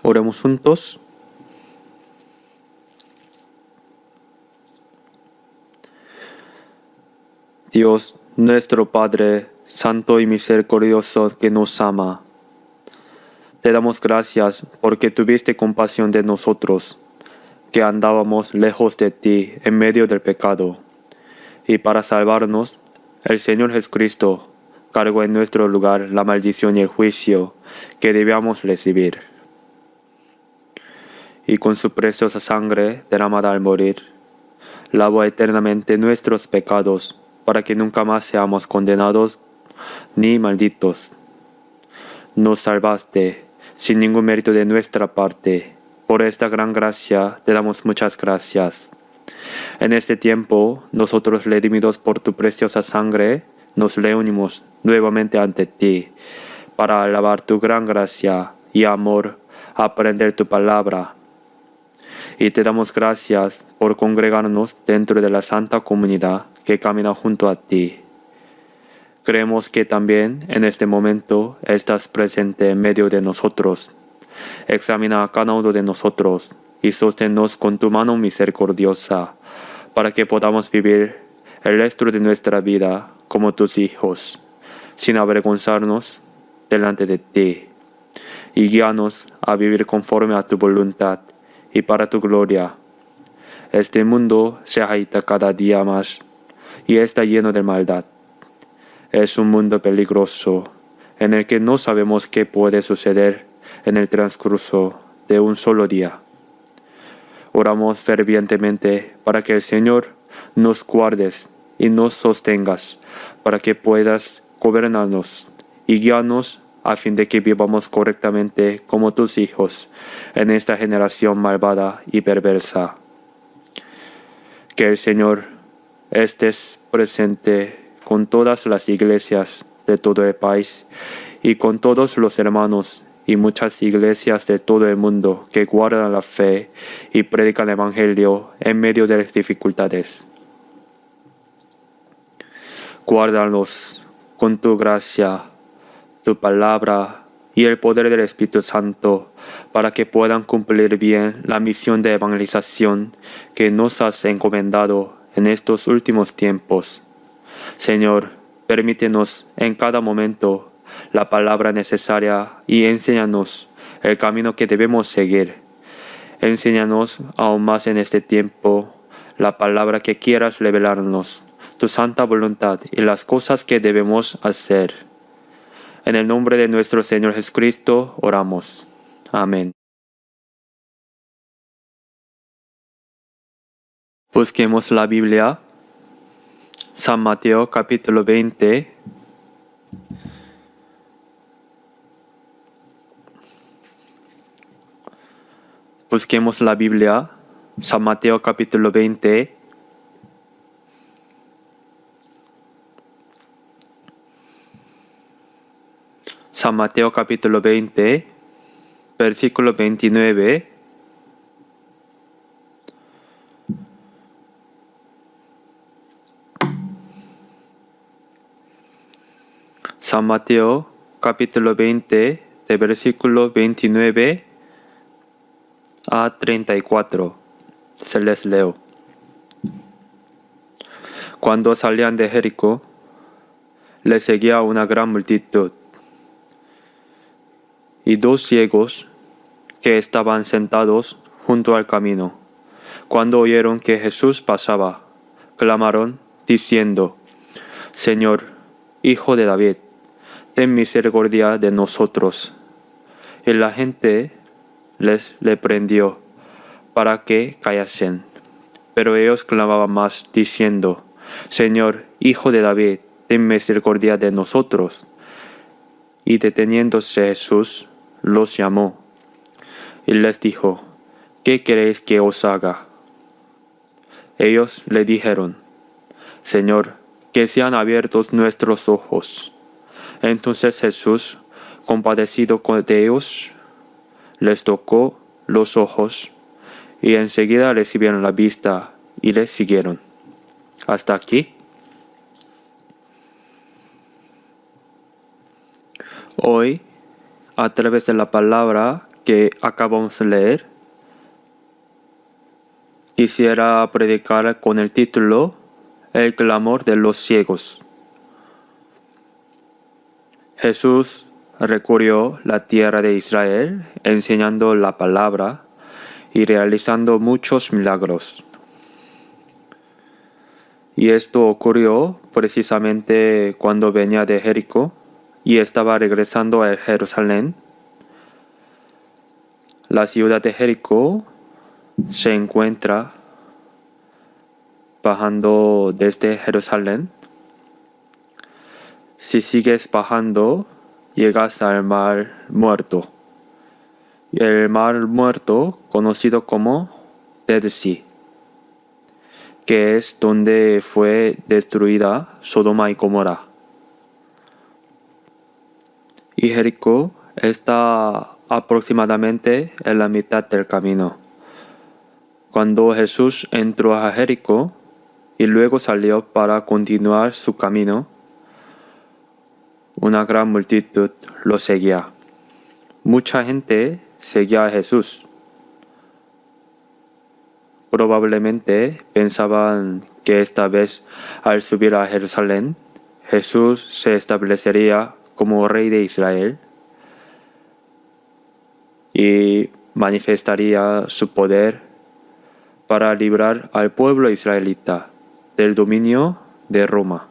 Oremos juntos. Dios, nuestro Padre, Santo y misericordioso que nos ama, te damos gracias porque tuviste compasión de nosotros, que andábamos lejos de ti en medio del pecado. Y para salvarnos, el Señor Jesucristo cargó en nuestro lugar la maldición y el juicio que debíamos recibir. Y con su preciosa sangre derramada al morir, lavó eternamente nuestros pecados, para que nunca más seamos condenados ni malditos. Nos salvaste sin ningún mérito de nuestra parte. Por esta gran gracia te damos muchas gracias. En este tiempo, nosotros, redimidos por tu preciosa sangre, nos reunimos nuevamente ante ti para alabar tu gran gracia y amor, aprender tu palabra. Y te damos gracias por congregarnos dentro de la santa comunidad que camina junto a ti. Creemos que también en este momento estás presente en medio de nosotros. Examina a cada uno de nosotros y sosténnos con tu mano misericordiosa para que podamos vivir el resto de nuestra vida como tus hijos, sin avergonzarnos delante de ti. Y guíanos a vivir conforme a tu voluntad y para tu gloria. Este mundo se agita cada día más y está lleno de maldad. Es un mundo peligroso en el que no sabemos qué puede suceder en el transcurso de un solo día. Oramos fervientemente para que el Señor nos guardes y nos sostengas, para que puedas gobernarnos y guiarnos a fin de que vivamos correctamente como tus hijos en esta generación malvada y perversa. Que el Señor estés presente con todas las iglesias de todo el país y con todos los hermanos y muchas iglesias de todo el mundo que guardan la fe y predican el Evangelio en medio de las dificultades. Guárdalos con tu gracia, tu palabra y el poder del Espíritu Santo, para que puedan cumplir bien la misión de evangelización que nos has encomendado en estos últimos tiempos. Señor, permítenos en cada momento la palabra necesaria y enséñanos el camino que debemos seguir. Enséñanos aún más en este tiempo la palabra que quieras revelarnos, tu santa voluntad y las cosas que debemos hacer. En el nombre de nuestro Señor Jesucristo oramos. Amén. Busquemos la Biblia. San Mateo capítulo 20. Busquemos la Biblia. San Mateo capítulo 20. San Mateo capítulo 20, versículo 29. San Mateo capítulo 20, de versículo 29 a 34. Se les leo. Cuando salían de Jericó, les seguía una gran multitud. Y dos ciegos que estaban sentados junto al camino, cuando oyeron que Jesús pasaba, clamaron diciendo: Señor, Hijo de David, ten misericordia de nosotros. Y la gente les reprendió para que callasen. Pero ellos clamaban más diciendo: Señor, Hijo de David, ten misericordia de nosotros. Y deteniéndose Jesús, los llamó y les dijo: ¿Qué queréis que os haga? Ellos le dijeron: Señor, que sean abiertos nuestros ojos. Entonces Jesús, compadecido de ellos, les tocó los ojos y enseguida recibieron la vista y les siguieron. Hasta aquí. Hoy, a través de la palabra, que acabamos de leer, quisiera predicar con el título El clamor de los ciegos. Jesús recorrió la tierra de Israel enseñando la palabra y realizando muchos milagros. Y esto ocurrió precisamente cuando venía de Jericó y estaba regresando a Jerusalén. La ciudad de Jericó se encuentra bajando desde Jerusalén. Si sigues bajando, llegas al Mar Muerto. El Mar Muerto, conocido como Dead Sea, que es donde fue destruida Sodoma y Gomorra. Y Jericó está aproximadamente en la mitad del camino. Cuando Jesús entró a Jericó y luego salió para continuar su camino, una gran multitud lo seguía. Mucha gente seguía a Jesús. Probablemente pensaban que esta vez, al subir a Jerusalén, Jesús se establecería como rey de Israel y manifestaría su poder para librar al pueblo israelita del dominio de Roma.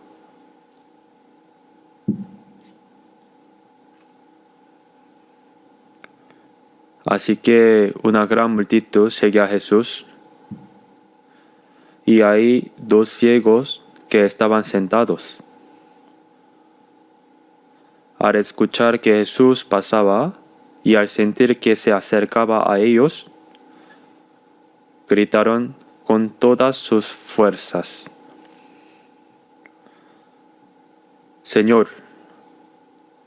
Así que una gran multitud seguía a Jesús y hay dos ciegos que estaban sentados. Al escuchar que Jesús pasaba y al sentir que se acercaba a ellos, gritaron con todas sus fuerzas: Señor,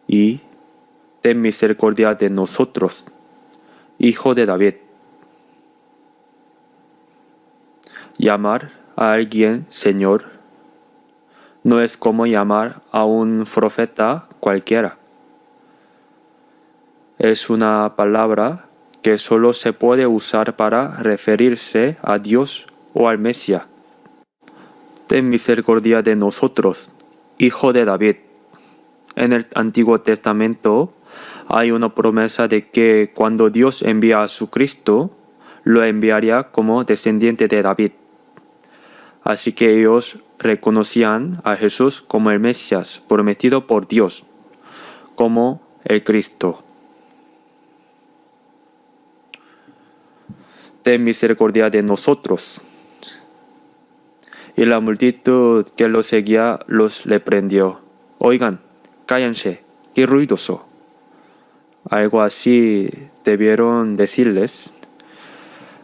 y ten misericordia de nosotros, Hijo de David. Llamar a alguien Señor no es como llamar a un profeta cualquiera. Es una palabra que solo se puede usar para referirse a Dios o al Mesías. Ten misericordia de nosotros, Hijo de David. En el Antiguo Testamento hay una promesa de que cuando Dios envía a su Cristo, lo enviaría como descendiente de David. Así que ellos reconocían a Jesús como el Mesías prometido por Dios, como el Cristo. Ten misericordia de nosotros. Y la multitud que los seguía los reprendió: Oigan, cállense, qué ruidoso. Algo así debieron decirles.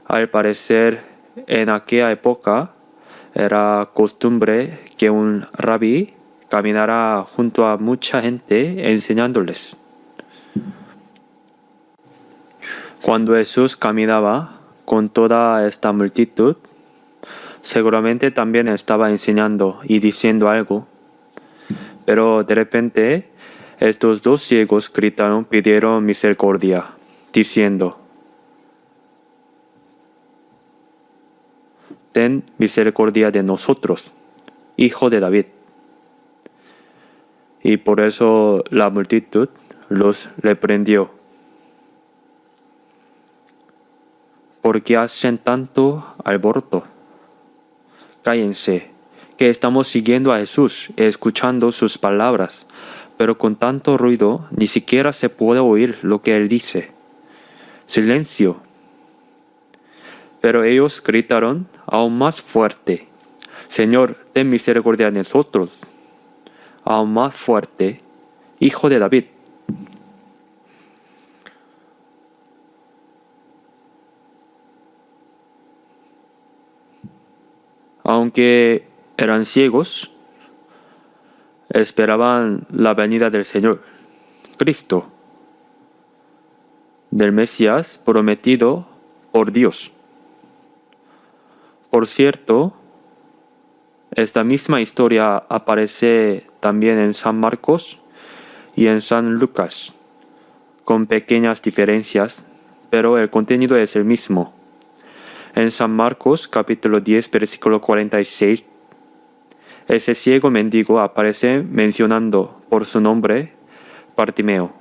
Al parecer, en aquella época era costumbre que un rabí caminara junto a mucha gente enseñándoles. Cuando Jesús caminaba con toda esta multitud, seguramente también estaba enseñando y diciendo algo. Pero de repente, estos dos ciegos pidieron misericordia, diciendo: Ten misericordia de nosotros, Hijo de David. Y por eso la multitud los reprendió: ¿Por qué hacen tanto alboroto? Cállense, que estamos siguiendo a Jesús y escuchando sus palabras, pero con tanto ruido ni siquiera se puede oír lo que él dice. ¡Silencio! Pero ellos gritaron aún más fuerte: Señor, ten misericordia de nosotros. Aún más fuerte: Hijo de David. Aunque eran ciegos, esperaban la venida del Señor, Cristo, del Mesías prometido por Dios. Por cierto, esta misma historia aparece también en San Marcos y en San Lucas, con pequeñas diferencias, pero el contenido es el mismo. En San Marcos capítulo 10 versículo 46, ese ciego mendigo aparece mencionando por su nombre Bartimeo.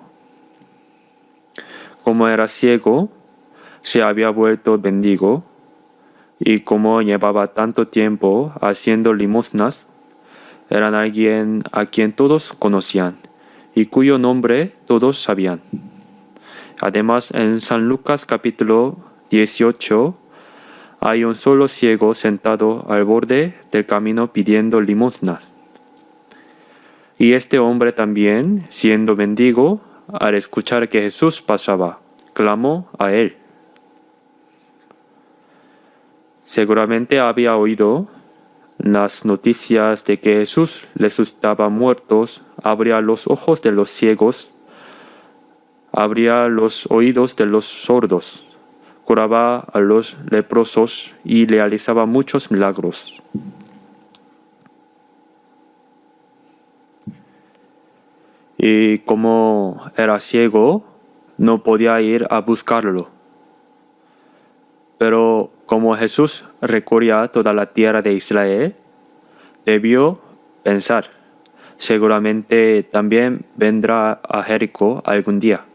Como era ciego, se había vuelto mendigo, y como llevaba tanto tiempo haciendo limosnas, eran alguien a quien todos conocían y cuyo nombre todos sabían. Además, en San Lucas capítulo 18 hay un solo ciego sentado al borde del camino pidiendo limosnas. Y este hombre también, siendo mendigo, al escuchar que Jesús pasaba, clamó a él. Seguramente había oído las noticias de que Jesús resucitaba muertos, abría los ojos de los ciegos, abría los oídos de los sordos, curaba a los leprosos y realizaba muchos milagros. Y como era ciego, no podía ir a buscarlo. Pero como Jesús recorría toda la tierra de Israel, debió pensar, seguramente también vendrá a Jericó algún día.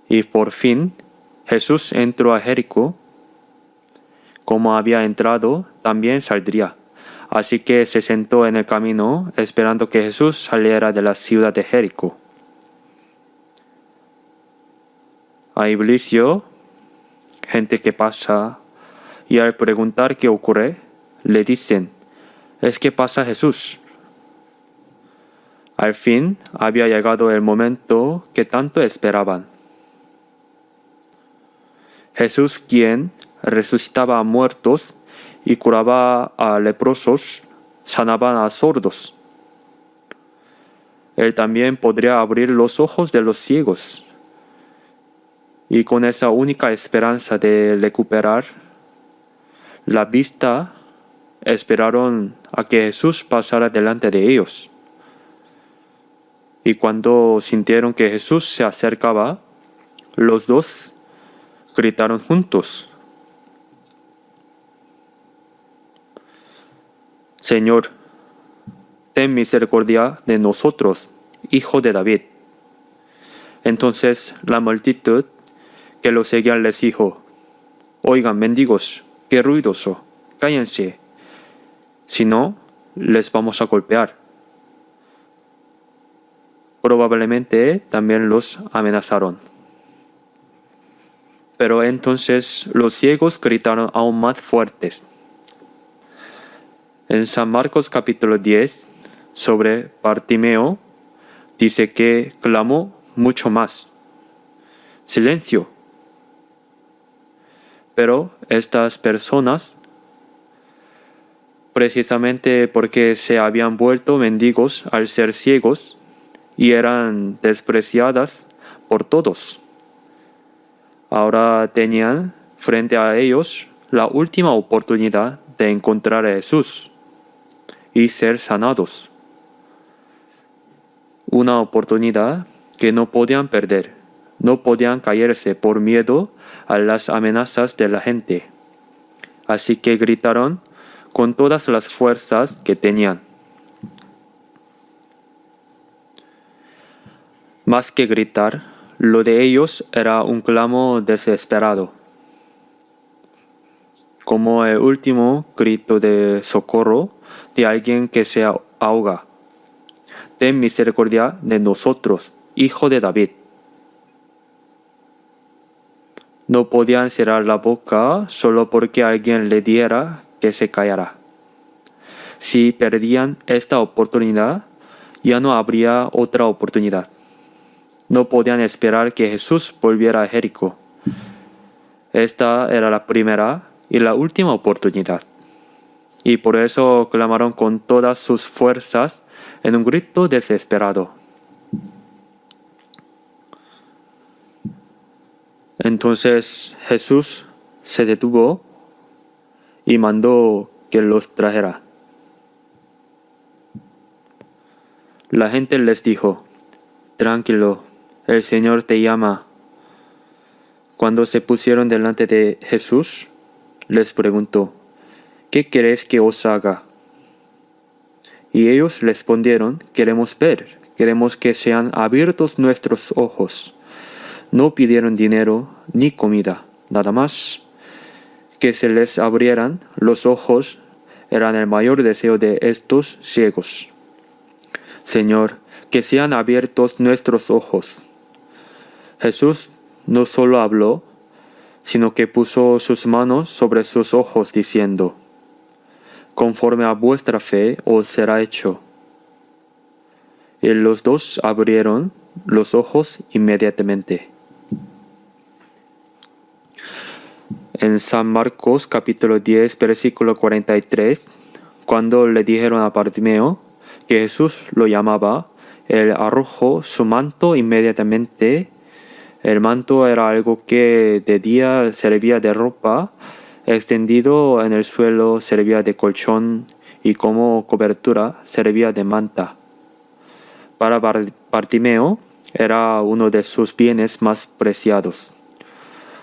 Y por fin Jesús entró a Jericó. Como había entrado, también saldría. Así que se sentó en el camino esperando que Jesús saliera de la ciudad de Jericó. Hay bullicio, gente que pasa, y al preguntar qué ocurre, le dicen, es que pasa Jesús. Al fin había llegado el momento que tanto esperaban. Jesús, quien resucitaba a muertos y curaba a leprosos, sanaba a sordos. Él también podría abrir los ojos de los ciegos. Y con esa única esperanza de recuperar la vista, esperaron a que Jesús pasara delante de ellos. Y cuando sintieron que Jesús se acercaba, los dos gritaron juntos, Señor, ten misericordia de nosotros, hijo de David. Entonces la multitud que lo seguían les dijo, oigan, mendigos, qué ruidoso, cállense, si no, les vamos a golpear. Probablemente también los amenazaron. Pero entonces los ciegos gritaron aún más fuertes. En San Marcos capítulo 10, sobre Bartimeo, dice que clamó mucho más. Silencio. Pero estas personas, precisamente porque se habían vuelto mendigos al ser ciegos y eran despreciadas por todos, ahora tenían frente a ellos la última oportunidad de encontrar a Jesús y ser sanados. Una oportunidad que no podían perder, no podían caerse por miedo a las amenazas de la gente. Así que gritaron con todas las fuerzas que tenían. Más que gritar, lo de ellos era un clamo desesperado, como el último grito de socorro de alguien que se ahoga. Ten misericordia de nosotros, hijo de David. No podían cerrar la boca solo porque alguien le diera que se callara. Si perdían esta oportunidad, ya no habría otra oportunidad. No podían esperar que Jesús volviera a Jericó. Esta era la primera y la última oportunidad. Y por eso clamaron con todas sus fuerzas en un grito desesperado. Entonces Jesús se detuvo y mandó que los trajera. La gente les dijo, tranquilo, el Señor te llama, Cuando se pusieron delante de Jesús, les preguntó, ¿qué queréis que os haga? Y ellos respondieron, queremos ver, queremos que sean abiertos nuestros ojos. No pidieron dinero ni comida, nada más. Que se les abrieran los ojos era el mayor deseo de estos ciegos. Señor, que sean abiertos nuestros ojos. Jesús no solo habló, sino que puso sus manos sobre sus ojos diciendo, conforme a vuestra fe os será hecho. Y los dos abrieron los ojos inmediatamente. En San Marcos capítulo 10 versículo 43, cuando le dijeron a Bartimeo que Jesús lo llamaba, él arrojó su manto inmediatamente. El manto era algo que de día servía de ropa, extendido en el suelo servía de colchón y como cobertura servía de manta. Para Bartimeo era uno de sus bienes más preciados.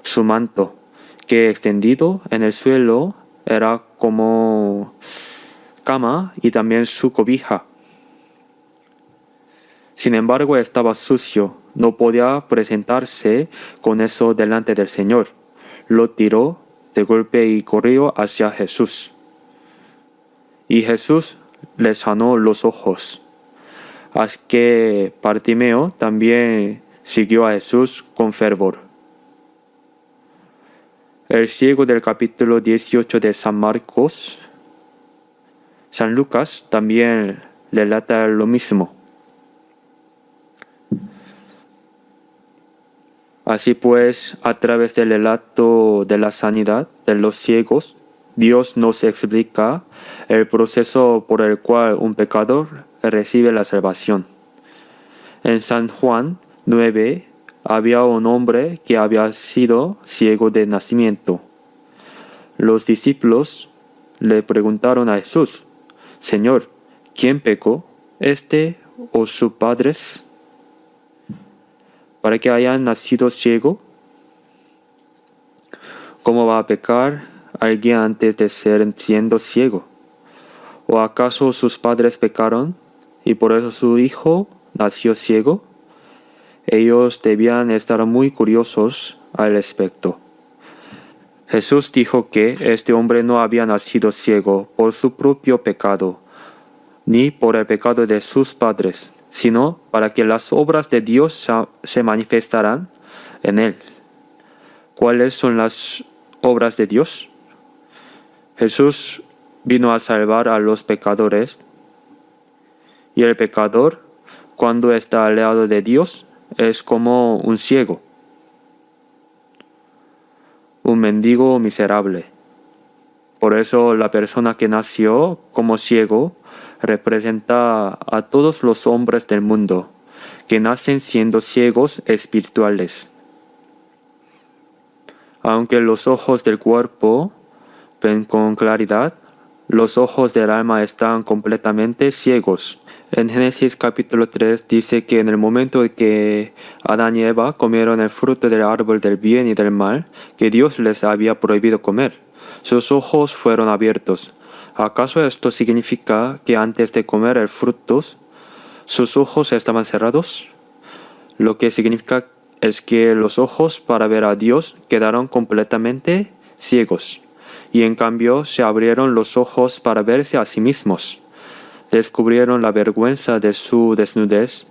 Su manto, que extendido en el suelo era como cama y también su cobija. Sin embargo, estaba sucio, no podía presentarse con eso delante del Señor. Lo tiró de golpe y corrió hacia Jesús. Y Jesús le sanó los ojos. Así que Bartimeo también siguió a Jesús con fervor. El ciego del capítulo 18 de San Marcos, San Lucas también relata lo mismo. Así pues, a través del relato de la sanidad de los ciegos, Dios nos explica el proceso por el cual un pecador recibe la salvación. En San Juan 9 había un hombre que había sido ciego de nacimiento. Los discípulos le preguntaron a Jesús, Señor, ¿quién pecó, este o sus padres, para que hayan nacido ciego? ¿Cómo va a pecar alguien antes de ser siendo ciego? ¿O acaso sus padres pecaron y por eso su hijo nació ciego? Ellos debían estar muy curiosos al respecto. Jesús dijo que este hombre no había nacido ciego por su propio pecado, ni por el pecado de sus padres, sino para que las obras de Dios se manifestaran en él. ¿Cuáles son las obras de Dios? Jesús vino a salvar a los pecadores, y el pecador, cuando está alejado de Dios, es como un ciego, un mendigo miserable. Por eso la persona que nació como ciego representa a todos los hombres del mundo que nacen siendo ciegos espirituales. Aunque los ojos del cuerpo ven con claridad, los ojos del alma están completamente ciegos. En Génesis capítulo 3 dice que en el momento en que Adán y Eva comieron el fruto del árbol del bien y del mal, que Dios les había prohibido comer, sus ojos fueron abiertos. ¿Acaso esto significa que antes de comer el fruto, sus ojos estaban cerrados? Lo que significa es que los ojos para ver a Dios quedaron completamente ciegos, y en cambio se abrieron los ojos para verse a sí mismos. Descubrieron la vergüenza de su desnudez,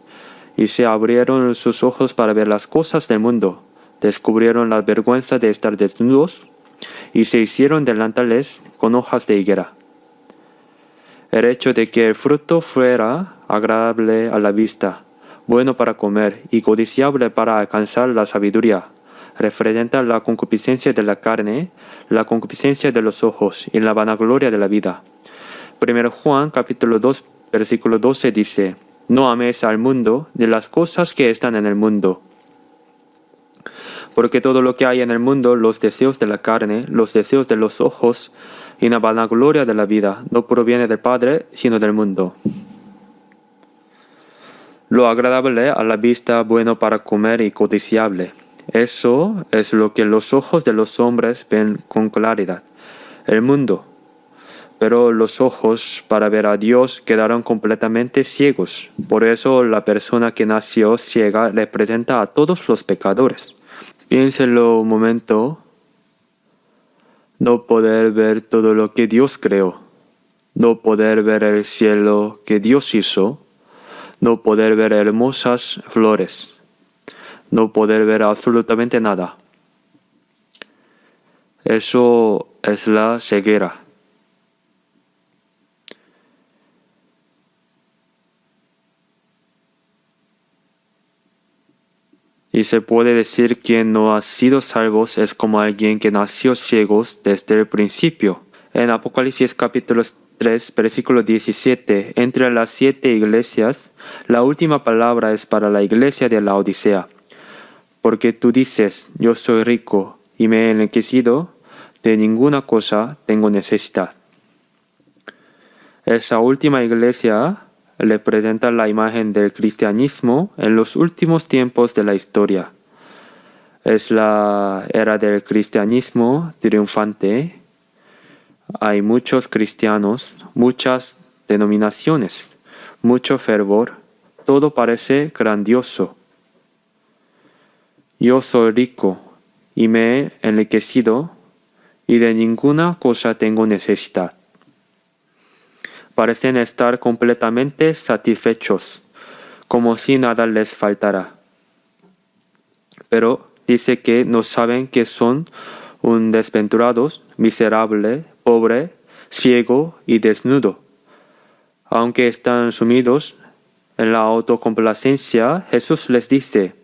y se abrieron sus ojos para ver las cosas del mundo. Descubrieron la vergüenza de estar desnudos, y se hicieron delantales con hojas de higuera. El hecho de que el fruto fuera agradable a la vista, bueno para comer y codiciable para alcanzar la sabiduría, representa la concupiscencia de la carne, la concupiscencia de los ojos y la vanagloria de la vida. 1 Juan capítulo 2 versículo 12 dice, no améis al mundo de las cosas que están en el mundo. Porque todo lo que hay en el mundo, los deseos de la carne, los deseos de los ojos y la vanagloria de la vida, no proviene del Padre, sino del mundo. Lo agradable a la vista, bueno para comer y codiciable. Eso es lo que los ojos de los hombres ven con claridad, el mundo. Pero los ojos para ver a Dios quedaron completamente ciegos. Por eso la persona que nació ciega representa a todos los pecadores. Piénselo un momento, no poder ver todo lo que Dios creó, no poder ver el cielo que Dios hizo, no poder ver hermosas flores, no poder ver absolutamente nada. Eso es la ceguera. Y se puede decir que no ha sido salvos es como alguien que nació ciegos desde el principio. En Apocalipsis capítulo 3, versículo 17, entre las 7 iglesias, la última palabra es para la iglesia de la Odisea. Porque tú dices, yo soy rico y me he enriquecido, de ninguna cosa tengo necesidad. Esa última iglesia representa la imagen del cristianismo en los últimos tiempos de la historia. Es la era del cristianismo triunfante. Hay muchos cristianos, muchas denominaciones, mucho fervor. Todo parece grandioso. Yo soy rico y me he enriquecido y de ninguna cosa tengo necesidad. Parecen estar completamente satisfechos, como si nada les faltara. Pero dice que no saben que son un desventurados, miserable, pobre, ciego y desnudo. Aunque están sumidos en la autocomplacencia, Jesús les dice,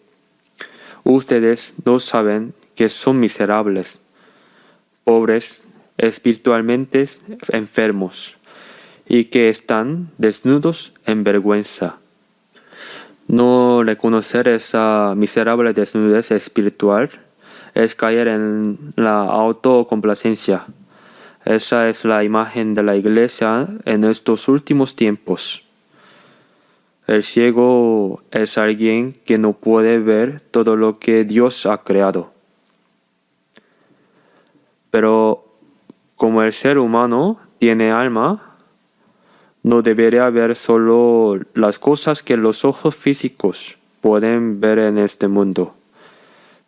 ustedes no saben que son miserables, pobres, espiritualmente enfermos, y que están desnudos en vergüenza. No reconocer esa miserable desnudez espiritual es caer en la autocomplacencia. Esa es la imagen de la iglesia en estos últimos tiempos. El ciego es alguien que no puede ver todo lo que Dios ha creado. Pero como el ser humano tiene alma, no debería ver solo las cosas que los ojos físicos pueden ver en este mundo.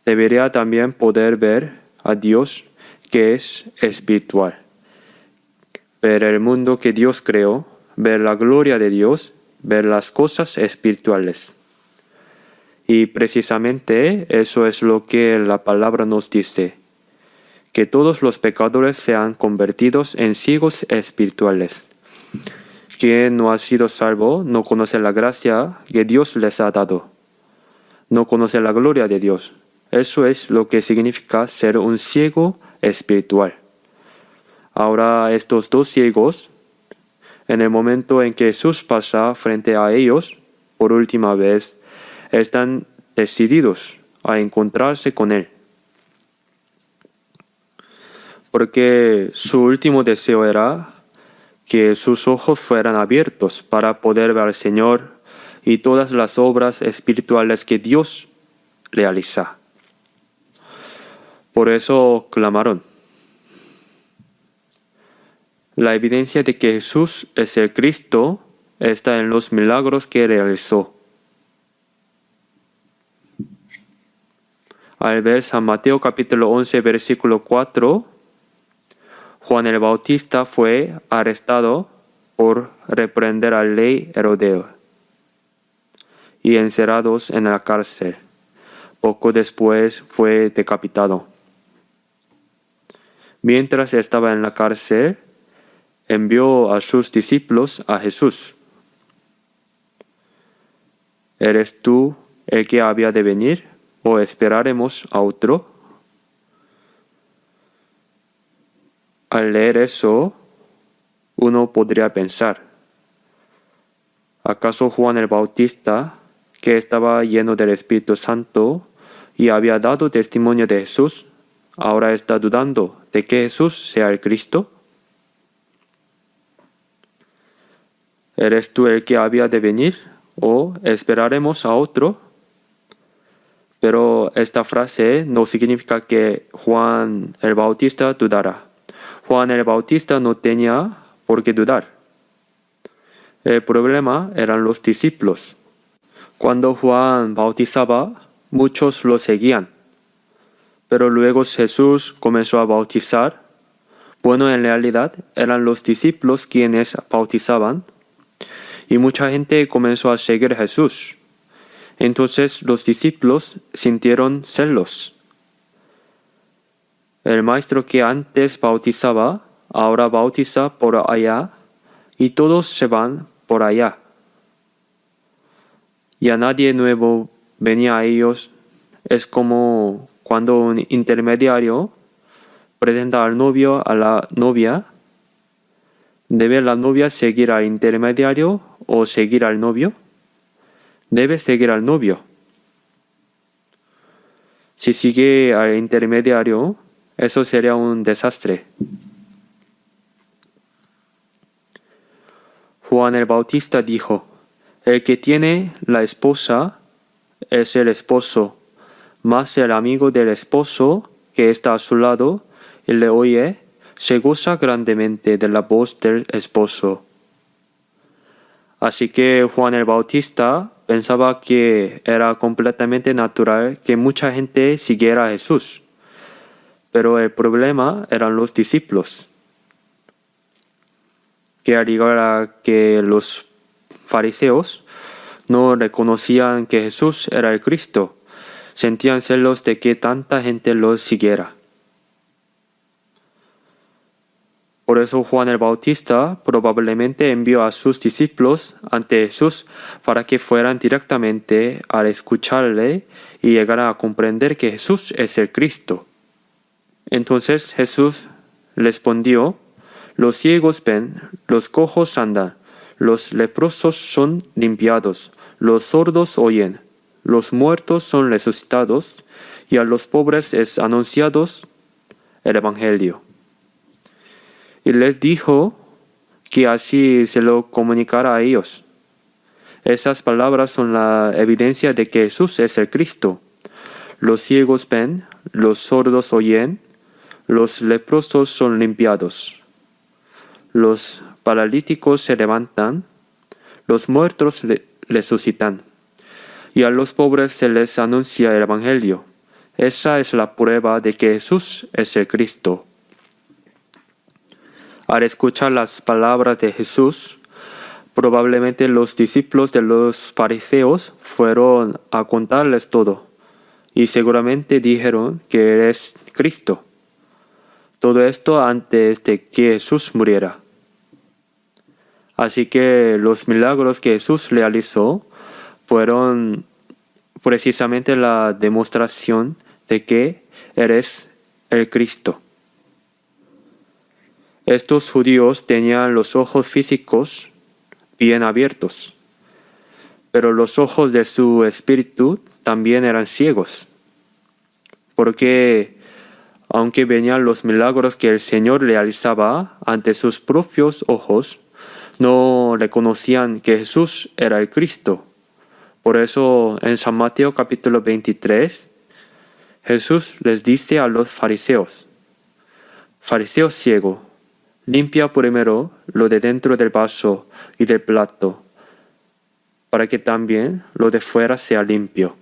Debería también poder ver a Dios que es espiritual. Ver el mundo que Dios creó, ver la gloria de Dios, ver las cosas espirituales. Y precisamente eso es lo que la palabra nos dice, que todos los pecadores sean convertidos en ciegos espirituales. Quien no ha sido salvo no conoce la gracia que Dios les ha dado. No conoce la gloria de Dios. Eso es lo que significa ser un ciego espiritual. Ahora estos dos ciegos, en el momento en que Jesús pasa frente a ellos, por última vez, están decididos a encontrarse con Él. Porque su último deseo era que sus ojos fueran abiertos para poder ver al Señor y todas las obras espirituales que Dios realiza. Por eso clamaron. La evidencia de que Jesús es el Cristo está en los milagros que realizó. Al ver San Mateo capítulo 11 versículo 4, Juan el Bautista fue arrestado por reprender al rey Herodeo y encerrados en la cárcel. Poco después fue decapitado. Mientras estaba en la cárcel, envió a sus discípulos a Jesús. ¿Eres tú el que había de venir o esperaremos a otro? Al leer eso, uno podría pensar, ¿acaso Juan el Bautista, que estaba lleno del Espíritu Santo y había dado testimonio de Jesús, ahora está dudando de que Jesús sea el Cristo? ¿Eres tú el que había de venir o esperaremos a otro? Pero esta frase no significa que Juan el Bautista dudara. Juan el Bautista no tenía por qué dudar. El problema eran los discípulos. Cuando Juan bautizaba, muchos lo seguían. Pero luego Jesús comenzó a bautizar. Bueno, en realidad eran los discípulos quienes bautizaban. Y mucha gente comenzó a seguir a Jesús. Entonces los discípulos sintieron celos. El maestro que antes bautizaba, ahora bautiza por allá, y todos se van por allá. Ya nadie nuevo venía a ellos. Es como cuando un intermediario presenta al novio a la novia. ¿Debe la novia seguir al intermediario o seguir al novio? Debe seguir al novio. Si sigue al intermediario, eso sería un desastre. Juan el Bautista dijo: el que tiene la esposa es el esposo, mas el amigo del esposo que está a su lado y le oye, se goza grandemente de la voz del esposo. Así que Juan el Bautista pensaba que era completamente natural que mucha gente siguiera a Jesús. Pero el problema eran los discípulos, que al igual que los fariseos, no reconocían que Jesús era el Cristo. Sentían celos de que tanta gente lo siguiera. Por eso Juan el Bautista probablemente envió a sus discípulos ante Jesús para que fueran directamente a escucharle y llegaran a comprender que Jesús es el Cristo. Entonces Jesús respondió: los ciegos ven, los cojos andan, los leprosos son limpiados, los sordos oyen, los muertos son resucitados, y a los pobres es anunciado el Evangelio. Y les dijo que así se lo comunicara a ellos. Esas palabras son la evidencia de que Jesús es el Cristo. Los ciegos ven, los sordos oyen, los leprosos son limpiados, los paralíticos se levantan, los muertos resucitan, y a los pobres se les anuncia el Evangelio. Esa es la prueba de que Jesús es el Cristo. Al escuchar las palabras de Jesús, probablemente los discípulos de los fariseos fueron a contarles todo, y seguramente dijeron que eres Cristo. Todo esto antes de que Jesús muriera. Así que los milagros que Jesús realizó fueron precisamente la demostración de que eres el Cristo. Estos judíos tenían los ojos físicos bien abiertos, pero los ojos de su espíritu también eran ciegos, porque aunque venían los milagros que el Señor realizaba ante sus propios ojos, no reconocían que Jesús era el Cristo. Por eso en San Mateo capítulo 23, Jesús les dice a los fariseos: fariseo ciego, limpia primero lo de dentro del vaso y del plato, para que también lo de fuera sea limpio.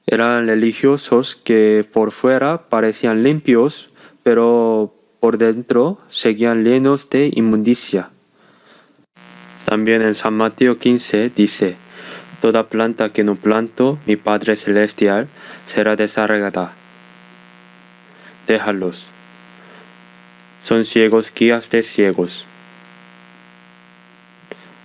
Eran religiosos que por fuera parecían limpios, pero por dentro seguían llenos de inmundicia. También en San Mateo 15 dice: toda planta que no plantó mi Padre Celestial será desarraigada. Déjalos. Son ciegos guías de ciegos.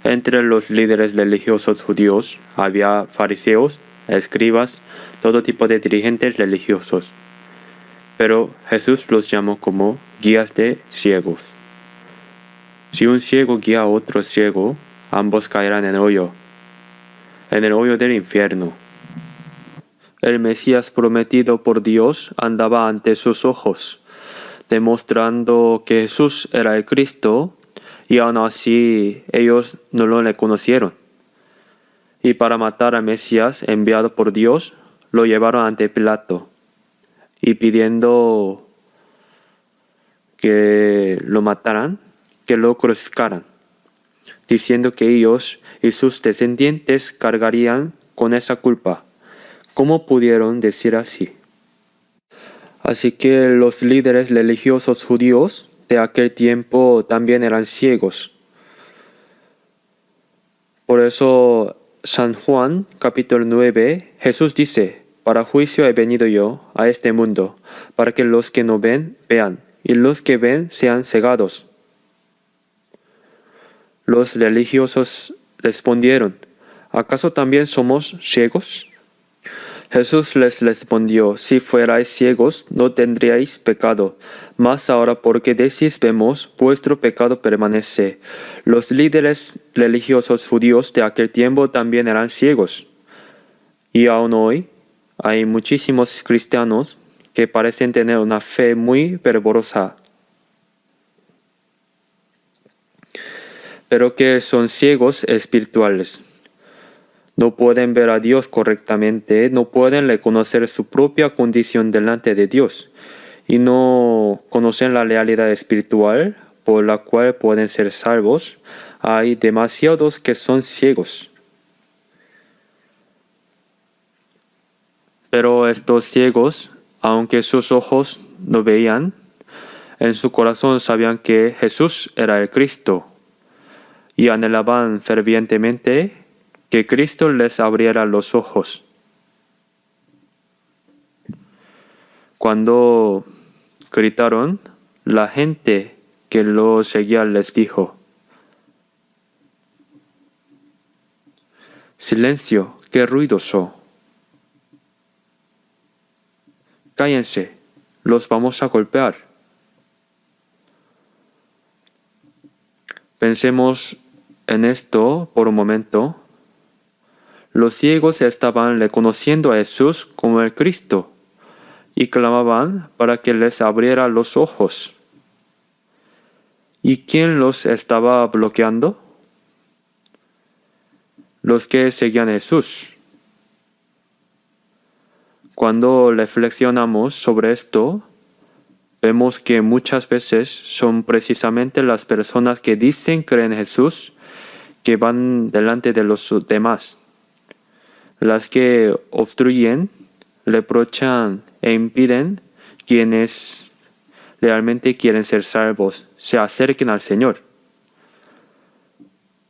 Entre los líderes religiosos judíos había fariseos, escribas, todo tipo de dirigentes religiosos. Pero Jesús los llamó como guías de ciegos. Si un ciego guía a otro ciego, ambos caerán en el hoyo del infierno. El Mesías prometido por Dios andaba ante sus ojos, demostrando que Jesús era el Cristo, y aún así ellos no lo reconocieron. y para matar al Mesías enviado por Dios, lo llevaron ante Pilato y pidiendo que lo mataran, que lo crucificaran, diciendo que ellos y sus descendientes cargarían con esa culpa. ¿Cómo pudieron decir así? Así que los líderes religiosos judíos de aquel tiempo también eran ciegos. Por eso San Juan capítulo 9, Jesús dice: para juicio he venido yo a este mundo, para que los que no ven, vean, y los que ven sean cegados. Los religiosos respondieron: ¿acaso también somos ciegos? Jesús les respondió: si fuerais ciegos, no tendríais pecado. Mas ahora, porque decís vemos, vuestro pecado permanece. Los líderes religiosos judíos de aquel tiempo también eran ciegos. Y aún hoy hay muchísimos cristianos que parecen tener una fe muy fervorosa, pero que son ciegos espirituales. No pueden ver a Dios correctamente, no pueden reconocer su propia condición delante de Dios y no conocen la realidad espiritual por la cual pueden ser salvos. Hay demasiados que son ciegos. Pero estos ciegos, aunque sus ojos no veían, en su corazón sabían que Jesús era el Cristo y anhelaban fervientemente que Cristo les abriera los ojos. Cuando gritaron, la gente que lo seguía les dijo: silencio, qué ruidoso. Cállense, los vamos a golpear. Pensemos en esto por un momento. Los ciegos estaban reconociendo a Jesús como el Cristo y clamaban para que les abriera los ojos. ¿Y quién los estaba bloqueando? Los que seguían a Jesús. Cuando reflexionamos sobre esto, vemos que muchas veces son precisamente las personas que dicen creer en Jesús que van delante de los demás, las que obstruyen, reprochan e impiden quienes realmente quieren ser salvos se acerquen al Señor.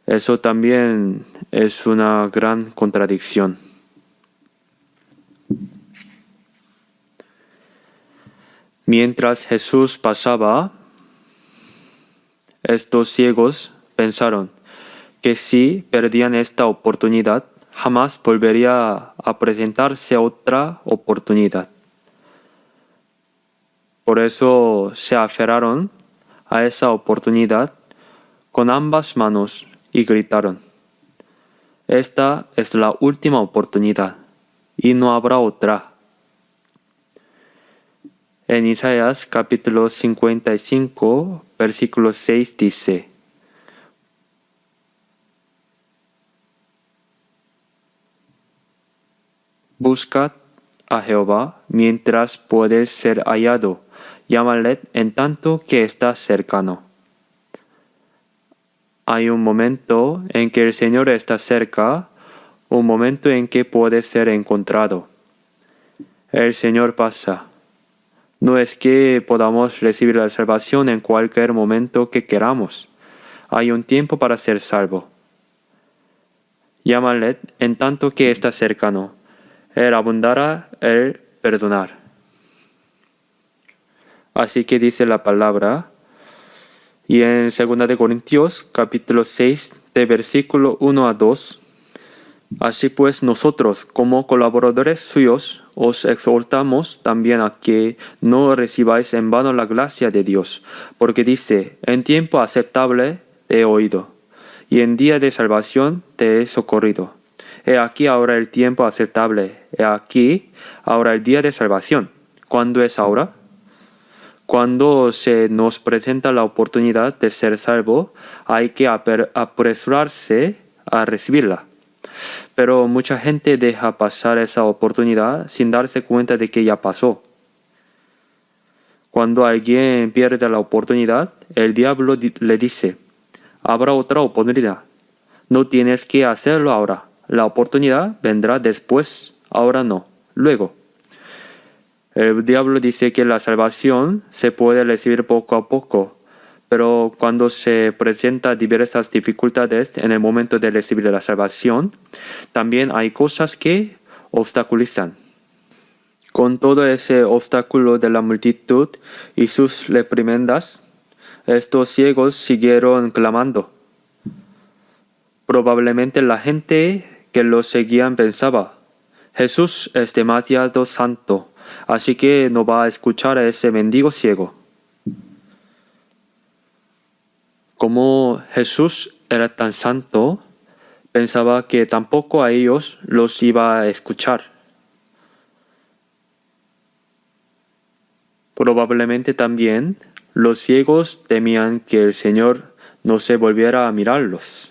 Eso también es una gran contradicción. Mientras Jesús pasaba, estos ciegos pensaron que si perdían esta oportunidad, jamás volvería a presentarse otra oportunidad. Por eso se aferraron a esa oportunidad con ambas manos y gritaron: esta es la última oportunidad y no habrá otra. En Isaías capítulo 55, versículo 6 dice: buscad a Jehová mientras puede ser hallado, llámale en tanto que está cercano. Hay un momento en que el Señor está cerca, un momento en que puede ser encontrado. El Señor pasa. No es que podamos recibir la salvación en cualquier momento que queramos. Hay un tiempo para ser salvo. Llámale en tanto que está cercano. Él abundará el perdonar. Así que dice la palabra. Y en 2 de Corintios, capítulo 6, de versículo 1 a 2. Así pues nosotros, como colaboradores suyos, os exhortamos también a que no recibáis en vano la gracia de Dios, porque dice: en tiempo aceptable te he oído, y en día de salvación te he socorrido. He aquí ahora el tiempo aceptable, he aquí ahora el día de salvación. ¿Cuándo es ahora? Cuando se nos presenta la oportunidad de ser salvo, hay que apresurarse a recibirla. Pero mucha gente deja pasar esa oportunidad sin darse cuenta de que ya pasó. Cuando alguien pierde la oportunidad, el diablo le dice, habrá otra oportunidad. No tienes que hacerlo ahora. La oportunidad vendrá después, ahora no, luego. El diablo dice que la salvación se puede recibir poco a poco, pero cuando se presentan diversas dificultades en el momento de recibir la salvación, también hay cosas que obstaculizan. Con todo ese obstáculo de la multitud y sus reprimendas, estos ciegos siguieron clamando. Probablemente la gente que los seguían pensaba, Jesús es demasiado santo, así que no va a escuchar a ese mendigo ciego. Como Jesús era tan santo, pensaba que tampoco a ellos los iba a escuchar. Probablemente también los ciegos temían que el Señor no se volviera a mirarlos.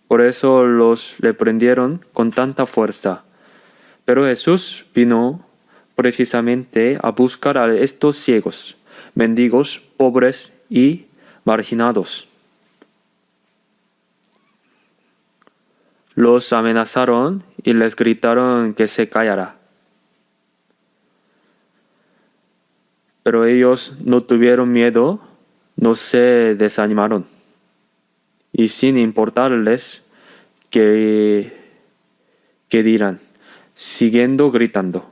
Por eso los reprendieron con tanta fuerza. Pero Jesús vino precisamente a buscar a estos ciegos, mendigos, pobres y marginados. Los amenazaron y les gritaron que se callara. Pero ellos no tuvieron miedo, no se desanimaron. Y sin importarles qué dirán, siguiendo gritando.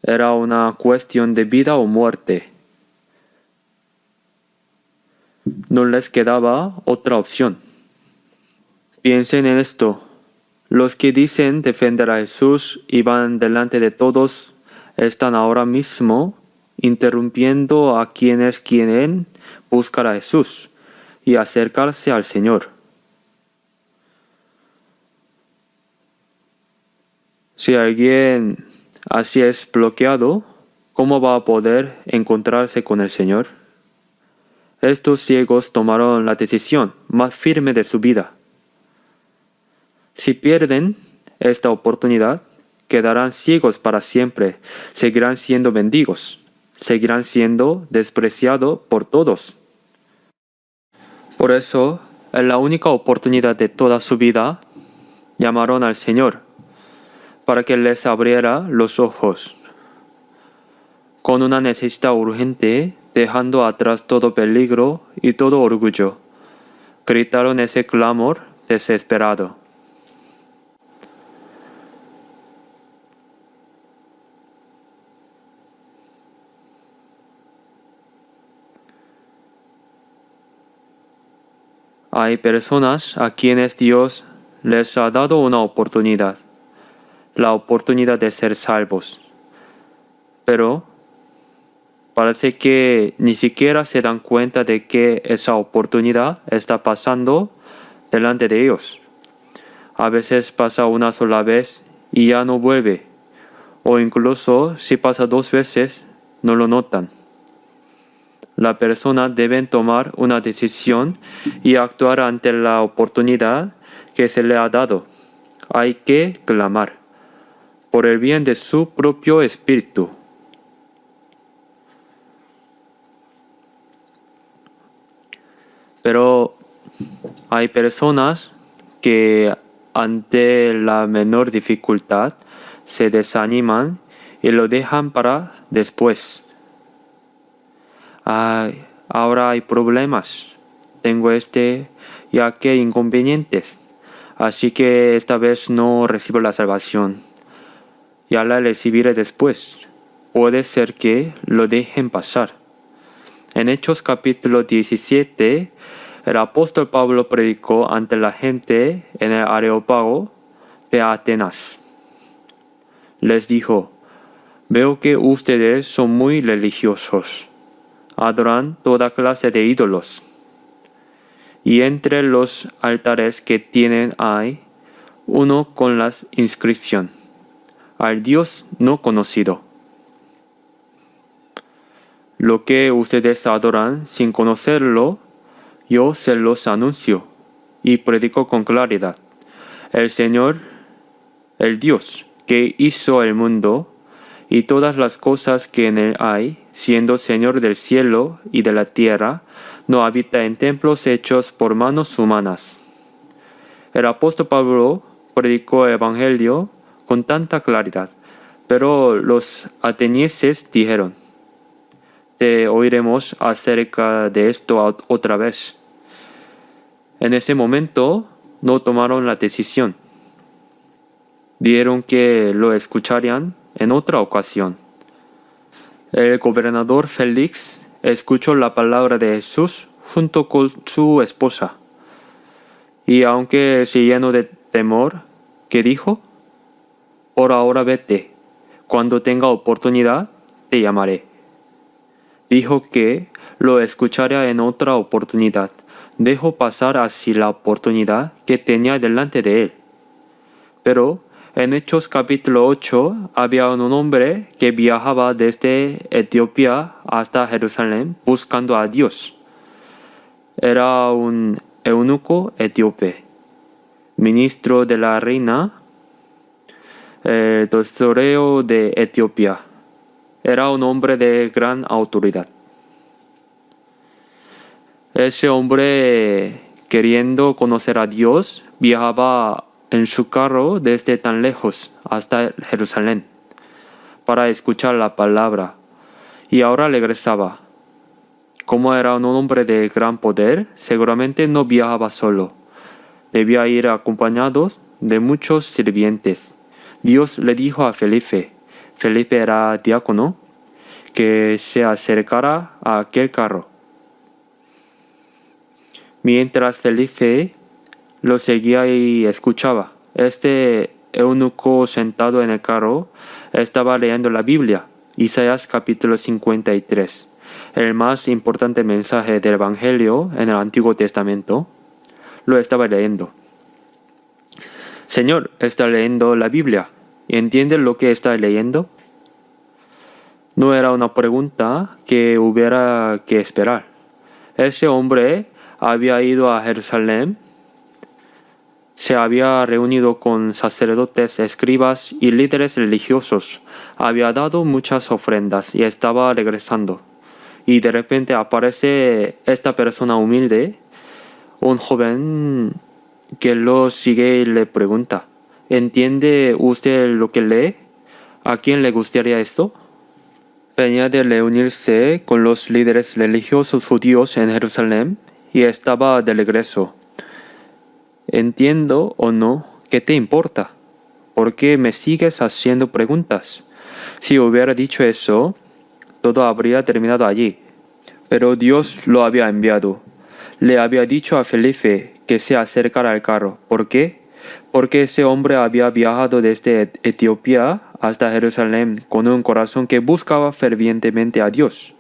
Era una cuestión de vida o muerte. No les quedaba otra opción. Piensen en esto. Los que dicen defender a Jesús y van delante de todos están ahora mismo interrumpiendo a quienes quieren buscar a Jesús y acercarse al Señor. Si alguien así es bloqueado, ¿cómo va a poder encontrarse con el Señor? Estos ciegos tomaron la decisión más firme de su vida. Si pierden esta oportunidad, quedarán ciegos para siempre, seguirán siendo mendigos, seguirán siendo despreciados por todos. Por eso, en la única oportunidad de toda su vida, llamaron al Señor para que les abriera los ojos. Con una necesidad urgente, dejando atrás todo peligro y todo orgullo, gritaron ese clamor desesperado. Hay personas a quienes Dios les ha dado una oportunidad, la oportunidad de ser salvos. Pero parece que ni siquiera se dan cuenta de que esa oportunidad está pasando delante de ellos. A veces pasa una sola vez y ya no vuelve, o incluso si pasa 2 veces, no lo notan. La persona debe tomar una decisión y actuar ante la oportunidad que se le ha dado. Hay que clamar por el bien de su propio espíritu. Pero hay personas que ante la menor dificultad se desaniman y lo dejan para después. Ahora hay problemas. Tengo este y aquel inconvenientes. Así que esta vez no recibo la salvación. Ya la recibiré después. Puede ser que lo dejen pasar. En Hechos capítulo 17, el apóstol Pablo predicó ante la gente en el Areópago de Atenas. Les dijo, veo que ustedes son muy religiosos. Adoran toda clase de ídolos. Y entre los altares que tienen hay uno con la inscripción, al Dios no conocido. Lo que ustedes adoran sin conocerlo, Yo se los anuncio y predico con claridad. El Señor, el Dios que hizo el mundo y todas las cosas que en él hay, siendo Señor del cielo y de la tierra, no habita en templos hechos por manos humanas. El apóstol Pablo predicó el Evangelio con tanta claridad, pero los atenienses dijeron: te oiremos acerca de esto otra vez. En ese momento no tomaron la decisión. Dijeron que lo escucharían en otra ocasión. El gobernador Félix escuchó la palabra de Jesús junto con su esposa. Y aunque se llenó de temor, ¿qué dijo? Por ahora vete. Cuando tenga oportunidad, te llamaré. Dijo que lo escucharía en otra oportunidad. Dejó pasar así la oportunidad que tenía delante de él. Pero en Hechos capítulo 8 había un hombre que viajaba desde Etiopía hasta Jerusalén buscando a Dios. Era un eunuco etíope, ministro de la reina, el tesorero de Etiopía. Era un hombre de gran autoridad. Ese hombre, queriendo conocer a Dios, viajaba en su carro desde tan lejos hasta Jerusalén para escuchar la palabra, y ahora regresaba. Como era un hombre de gran poder, seguramente no viajaba solo. Debía ir acompañado de muchos sirvientes. Dios le dijo a Felipe era diácono, que se acercara a aquel carro. Mientras Felipe lo seguía y escuchaba, este eunuco sentado en el carro estaba leyendo la Biblia, Isaías capítulo 53, el más importante mensaje del Evangelio en el Antiguo Testamento. Lo estaba leyendo. Señor, está leyendo la Biblia. ¿Entiende lo que está leyendo? No era una pregunta que hubiera que esperar. Ese hombre había ido a Jerusalén, se había reunido con sacerdotes, escribas y líderes religiosos, había dado muchas ofrendas y estaba regresando. Y de repente aparece esta persona humilde, un joven que lo sigue y le pregunta: ¿entiende usted lo que lee? ¿A quién le gustaría esto? Venía de reunirse con los líderes religiosos judíos en Jerusalén y estaba de regreso. ¿Entiendo o no? ¿Qué te importa? ¿Por qué me sigues haciendo preguntas? Si hubiera dicho eso, todo habría terminado allí. Pero Dios lo había enviado. Le había dicho a Felipe que se acercara al carro. ¿Por qué? Porque ese hombre había viajado desde Etiopía hasta Jerusalén con un corazón que buscaba fervientemente a Dios.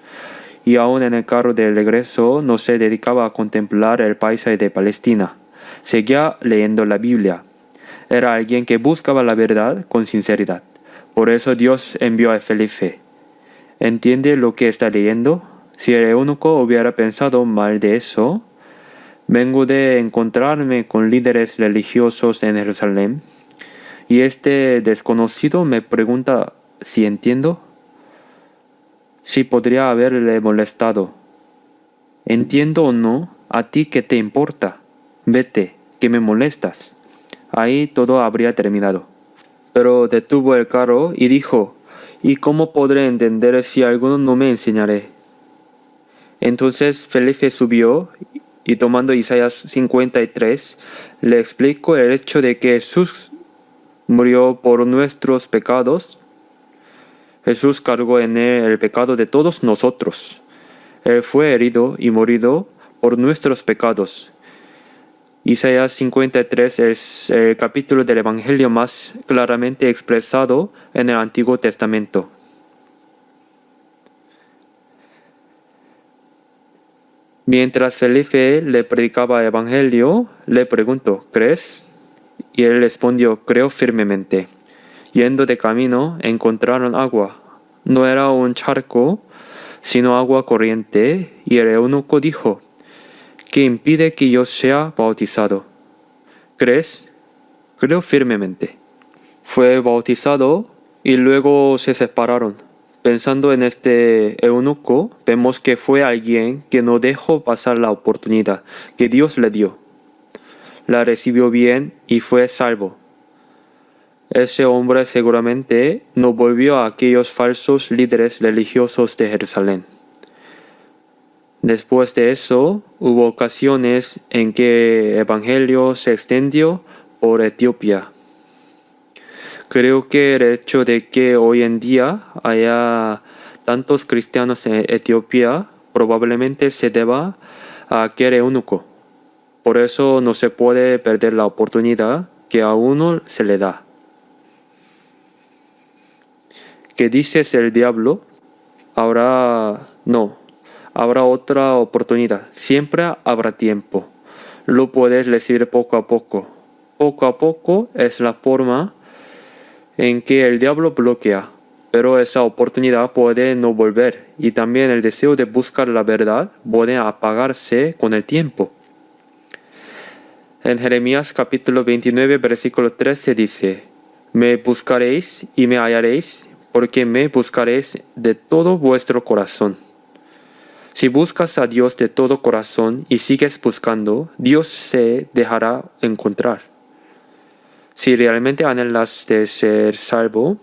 Y aún en el carro de regreso no se dedicaba a contemplar el paisaje de Palestina. Seguía leyendo la Biblia. Era alguien que buscaba la verdad con sinceridad. Por eso Dios envió a Felipe. ¿Entiende lo que está leyendo? Si el eunuco hubiera pensado mal de eso: vengo de encontrarme con líderes religiosos en Jerusalén, y este desconocido me pregunta si entiendo. Si podría haberle molestado. ¿Entiendo o no? ¿A ti qué te importa? Vete, que me molestas. Ahí todo habría terminado. Pero detuvo el carro y dijo: ¿y cómo podré entender si alguno no me enseñaré? Entonces Felipe subió y tomando Isaías 53, le explicó el hecho de que Jesús murió por nuestros pecados. Jesús cargó en él el pecado de todos nosotros. Él fue herido y morido por nuestros pecados. Isaías 53 es el capítulo del Evangelio más claramente expresado en el Antiguo Testamento. Mientras Felipe le predicaba el Evangelio, le preguntó: ¿crees? Y él respondió: creo firmemente. Yendo de camino, encontraron agua. No era un charco, sino agua corriente, y el eunuco dijo: que impide que yo sea bautizado. ¿Crees? Creo firmemente. Fue bautizado y luego se separaron. Pensando en este eunuco, vemos que fue alguien que no dejó pasar la oportunidad que Dios le dio. La recibió bien y fue salvo. Ese hombre seguramente no volvió a aquellos falsos líderes religiosos de Jerusalén. Después de eso, hubo ocasiones en que el Evangelio se extendió por Etiopía. Creo que el hecho de que hoy en día haya tantos cristianos en Etiopía probablemente se deba a aquel eunuco. Por eso no se puede perder la oportunidad que a uno se le da. ¿Qué dices el diablo? Ahora no. Habrá otra oportunidad. Siempre habrá tiempo. Lo puedes recibir poco a poco. Poco a poco es la forma en que el diablo bloquea. Pero esa oportunidad puede no volver. Y también el deseo de buscar la verdad puede apagarse con el tiempo. En Jeremías capítulo 29, versículo 13 dice: Me buscaréis y me hallaréis, porque me buscaréis de todo vuestro corazón. Si buscas a Dios de todo corazón y sigues buscando, Dios se dejará encontrar. Si realmente anhelas de ser salvo,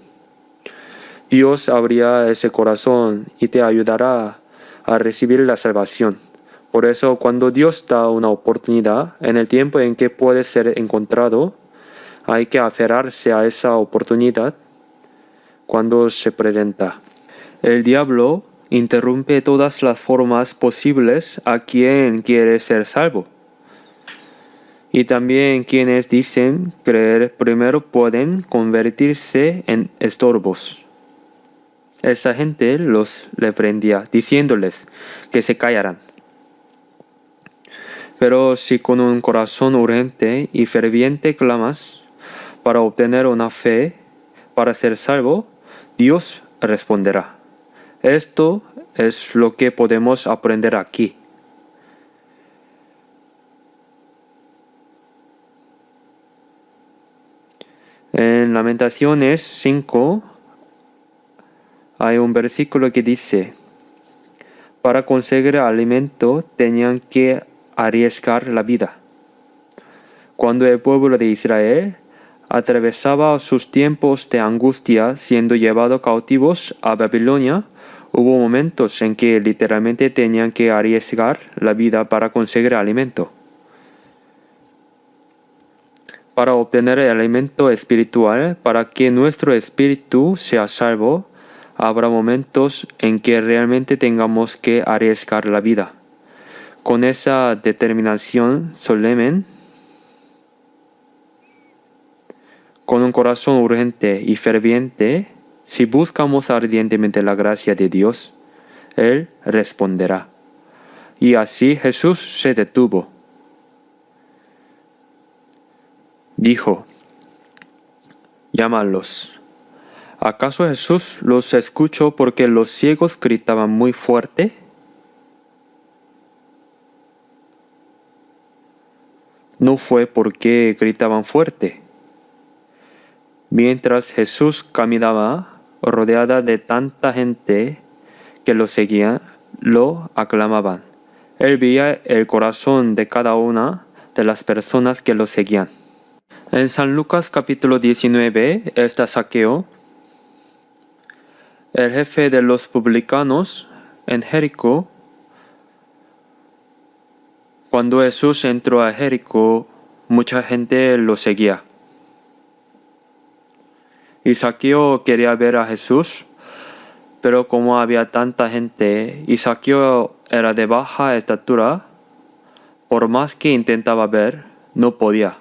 Dios abrirá ese corazón y te ayudará a recibir la salvación. Por eso, cuando Dios da una oportunidad, en el tiempo en que puede ser encontrado, hay que aferrarse a esa oportunidad cuando se presenta. El diablo interrumpe todas las formas posibles a quien quiere ser salvo. Y también quienes dicen creer primero pueden convertirse en estorbos. Esa gente los reprendía, diciéndoles que se callaran. Pero si con un corazón urgente y ferviente clamas para obtener una fe, para ser salvo, Dios responderá. Esto es lo que podemos aprender aquí. En Lamentaciones 5 hay un versículo que dice: para conseguir alimento tenían que arriesgar la vida. Cuando el pueblo de Israel atravesaba sus tiempos de angustia siendo llevado cautivos a Babilonia, hubo momentos en que literalmente tenían que arriesgar la vida para conseguir alimento. Para obtener el alimento espiritual, para que nuestro espíritu sea salvo, habrá momentos en que realmente tengamos que arriesgar la vida. Con esa determinación solemne, con un corazón urgente y ferviente, si buscamos ardientemente la gracia de Dios, Él responderá. Y así Jesús se detuvo. Dijo: llámalos. ¿Acaso Jesús los escuchó porque los ciegos gritaban muy fuerte? No fue porque gritaban fuerte. Mientras Jesús caminaba, rodeada de tanta gente que lo seguía, lo aclamaban. Él veía el corazón de cada una de las personas que lo seguían. En San Lucas capítulo 19 está Zaqueo, el jefe de los publicanos en Jericó. Cuando Jesús entró a Jericó, mucha gente lo seguía. Y Zaqueo quería ver a Jesús, pero como había tanta gente y Zaqueo era de baja estatura, por más que intentaba ver, no podía.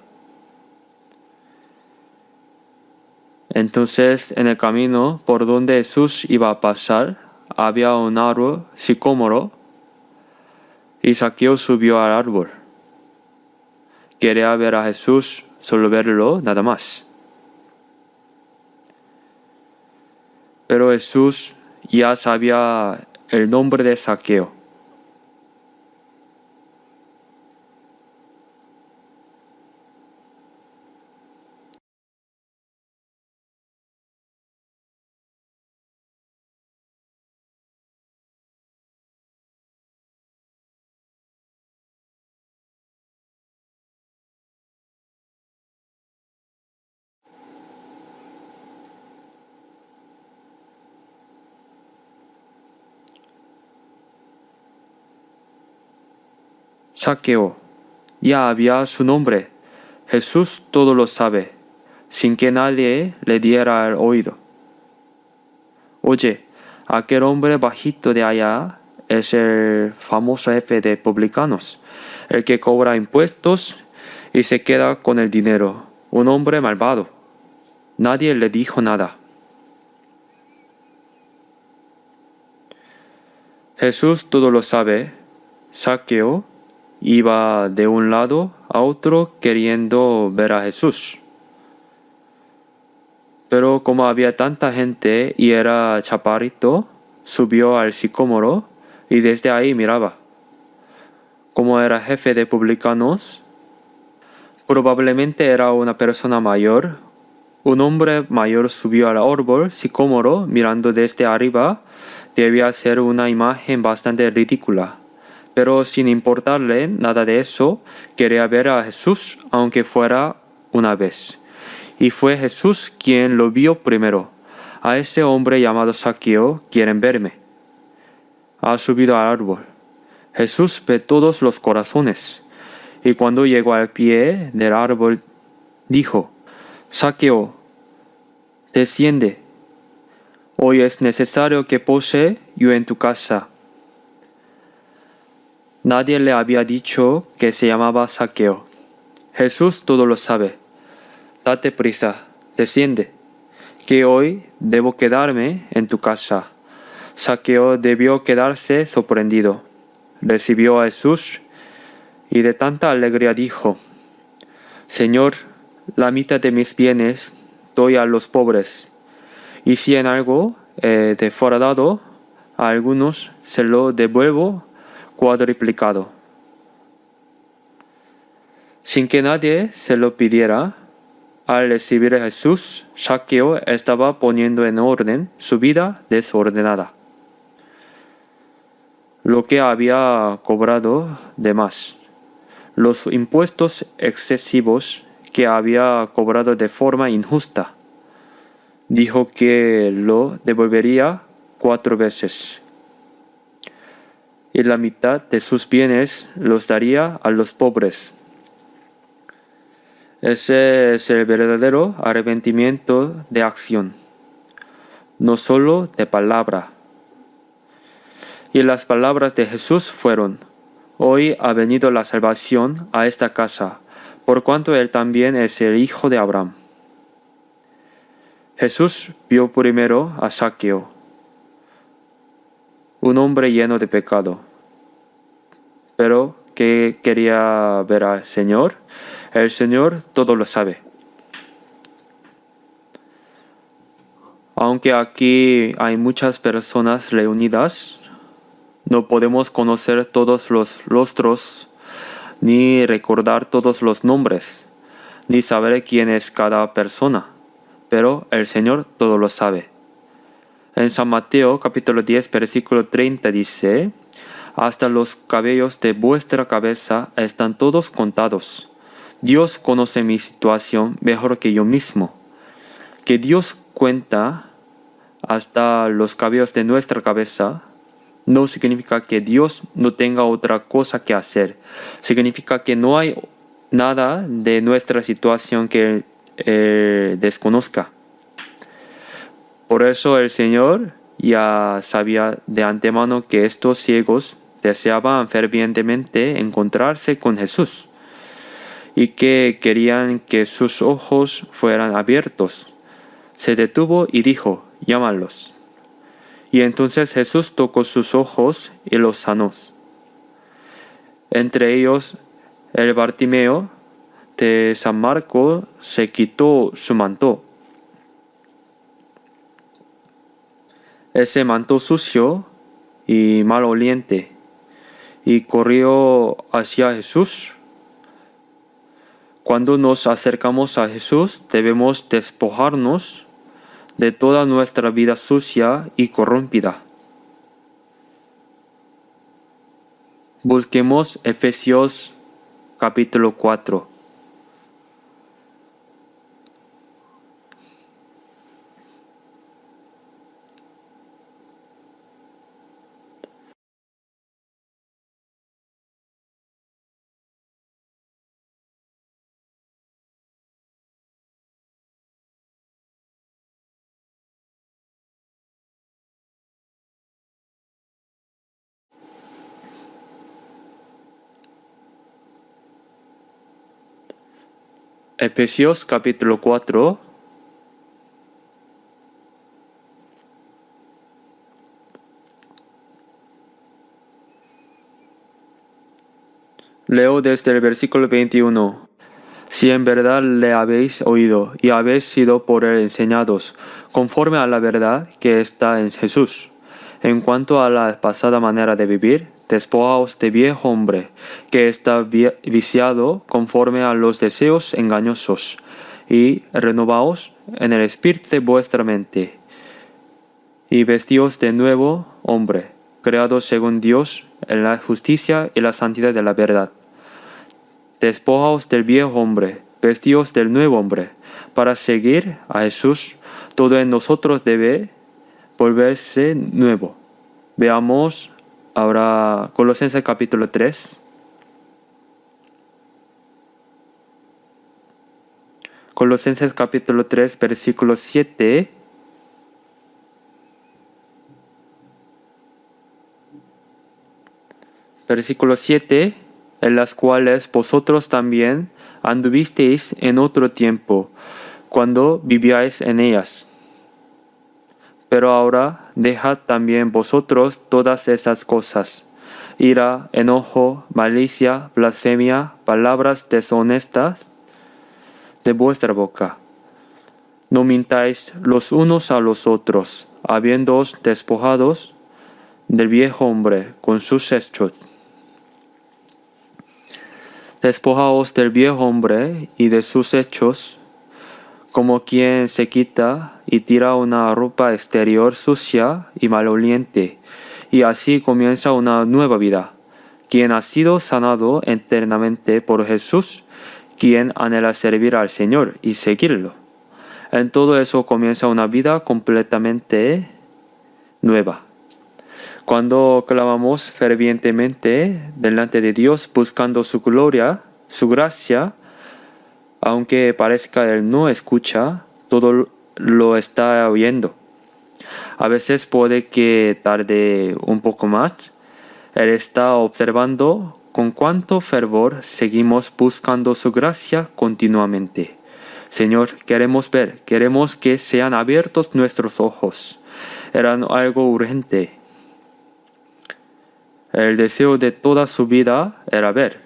Entonces, en el camino por donde Jesús iba a pasar, había un árbol sicómoro, y Zaqueo subió al árbol. Quería ver a Jesús, solo verlo, nada más. Pero Jesús ya sabía el nombre de Zaqueo. Zaqueo. Ya había su nombre. Jesús todo lo sabe, sin que nadie le diera el oído. Oye, aquel hombre bajito de allá es el famoso jefe de publicanos, el que cobra impuestos y se queda con el dinero. Un hombre malvado. Nadie le dijo nada. Jesús todo lo sabe. Zaqueo iba de un lado a otro queriendo ver a Jesús. Pero como había tanta gente y era chaparrito, subió al sicómoro y desde ahí miraba. Como era jefe de publicanos, probablemente era una persona mayor. Un hombre mayor subió al árbol sicómoro mirando desde arriba. Debía ser una imagen bastante ridícula. Pero sin importarle nada de eso, quería ver a Jesús, aunque fuera una vez. Y fue Jesús quien lo vio primero. A ese hombre llamado Zaqueo quieren verme. Ha subido al árbol. Jesús ve todos los corazones. Y cuando llegó al pie del árbol, dijo, Zaqueo, desciende. Hoy es necesario que pose yo en tu casa. Nadie le había dicho que se llamaba Zaqueo. Jesús todo lo sabe. Date prisa, desciende, que hoy debo quedarme en tu casa. Zaqueo debió quedarse sorprendido. Recibió a Jesús y de tanta alegría dijo, Señor, la mitad de mis bienes doy a los pobres, y si en algo he defraudado a algunos, se lo devuelvo cuadriplicado. Sin que nadie se lo pidiera, al recibir a Jesús, Zaqueo estaba poniendo en orden su vida desordenada. Lo que había cobrado de más, los impuestos excesivos que había cobrado de forma injusta. Dijo que lo devolvería 4 veces. Y la mitad de sus bienes los daría a los pobres. Ese es el verdadero arrepentimiento de acción, no solo de palabra. Y las palabras de Jesús fueron, hoy ha venido la salvación a esta casa, por cuanto él también es el hijo de Abraham. Jesús vio primero a Zaqueo, un hombre lleno de pecado, pero que quería ver al Señor. El Señor todo lo sabe. Aunque aquí hay muchas personas reunidas, no podemos conocer todos los rostros, ni recordar todos los nombres, ni saber quién es cada persona, pero el Señor todo lo sabe. En San Mateo capítulo 10 versículo 30 dice, hasta los cabellos de vuestra cabeza están todos contados. Dios conoce mi situación mejor que yo mismo. Que Dios cuenta hasta los cabellos de nuestra cabeza no significa que Dios no tenga otra cosa que hacer. Significa que no hay nada de nuestra situación que desconozca. Por eso el Señor ya sabía de antemano que estos ciegos deseaban fervientemente encontrarse con Jesús y que querían que sus ojos fueran abiertos. Se detuvo y dijo, llámalos. Y entonces Jesús tocó sus ojos y los sanó. Entre ellos, el Bartimeo de San Marcos se quitó su manto. Ese manto sucio y maloliente, y corrió hacia Jesús. Cuando nos acercamos a Jesús, debemos despojarnos de toda nuestra vida sucia y corrompida. Busquemos Efesios capítulo 4. Efesios capítulo 4. Leo desde el versículo 21. Si en verdad le habéis oído y habéis sido por él enseñados, conforme a la verdad que está en Jesús. En cuanto a la pasada manera de vivir, despojaos de viejo hombre, que está viciado conforme a los deseos engañosos, y renovaos en el espíritu de vuestra mente, y vestíos de nuevo hombre, creado según Dios en la justicia y la santidad de la verdad. Despojaos del viejo hombre, vestíos del nuevo hombre. Para seguir a Jesús, todo en nosotros debe volverse nuevo. Veamos ahora Colosenses capítulo 3. Colosenses capítulo 3, versículo 7. Versículo 7. En las cuales vosotros también anduvisteis en otro tiempo, cuando vivíais en ellas. Pero ahora dejad también vosotros todas esas cosas: ira, enojo, malicia, blasfemia, palabras deshonestas de vuestra boca. No mintáis los unos a los otros, habiéndoos despojados del viejo hombre con sus hechos. Despojaos del viejo hombre y de sus hechos, como quien se quita y tira una ropa exterior sucia y maloliente, y así comienza una nueva vida, quien ha sido sanado eternamente por Jesús, quien anhela servir al Señor y seguirlo. En todo eso comienza una vida completamente nueva. Cuando clamamos fervientemente delante de Dios buscando su gloria, su gracia, aunque parezca Él no escucha, todo lo está oyendo. A veces puede que tarde un poco más. Él está observando con cuánto fervor seguimos buscando su gracia continuamente. Señor, queremos ver, queremos que sean abiertos nuestros ojos. Era algo urgente. El deseo de toda su vida era ver.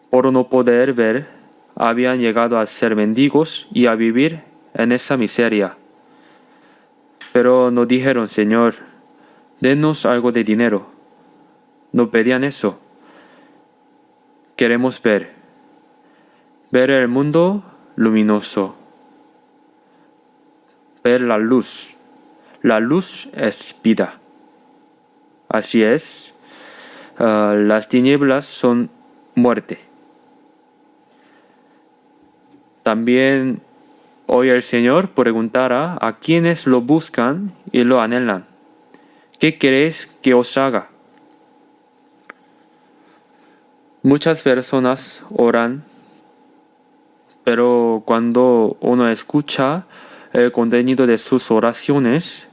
Por no poder ver, habían llegado a ser mendigos y a vivir en esa miseria. Pero no dijeron: Señor, denos algo de dinero. No pedían eso. Queremos ver el mundo luminoso, ver la luz. La luz es vida. Así es, las tinieblas son muerte. También hoy el Señor preguntará a quienes lo buscan y lo anhelan: ¿qué queréis que os haga? Muchas personas oran, pero cuando uno escucha el contenido de sus oraciones,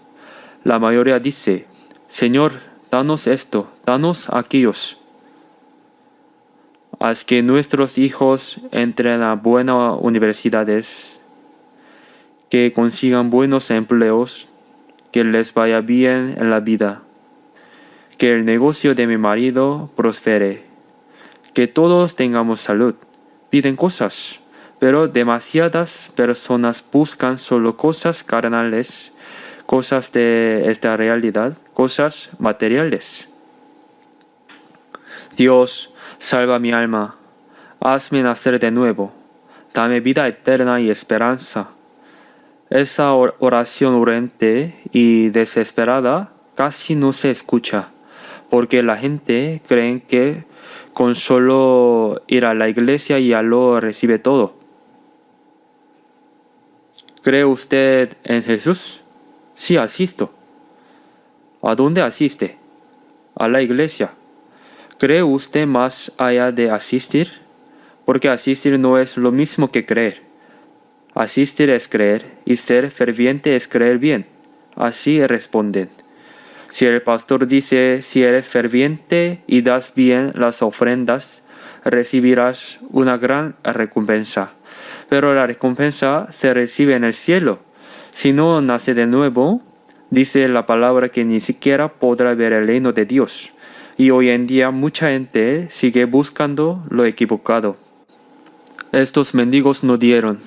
la mayoría dice: Señor, danos esto, danos aquellos. Haz que nuestros hijos entren a buenas universidades, que consigan buenos empleos, que les vaya bien en la vida, que el negocio de mi marido prospere, que todos tengamos salud. Piden cosas, pero demasiadas personas buscan solo cosas carnales, cosas de esta realidad, cosas materiales. Dios, salva mi alma, hazme nacer de nuevo, dame vida eterna y esperanza. Esa oración urgente y desesperada casi no se escucha, porque la gente cree que con solo ir a la iglesia ya lo recibe todo. ¿Cree usted en Jesús? Sí, asisto. ¿A dónde asiste? A la iglesia. ¿Cree usted más allá de asistir? Porque asistir no es lo mismo que creer. Asistir es creer y ser ferviente es creer bien. Así responden. Si el pastor dice: si eres ferviente y das bien las ofrendas, recibirás una gran recompensa. pero la recompensa se recibe en el cielo. Si no nace de nuevo, dice la palabra que ni siquiera podrá ver el reino de Dios. Y hoy en día mucha gente sigue buscando lo equivocado. Estos mendigos no dieron: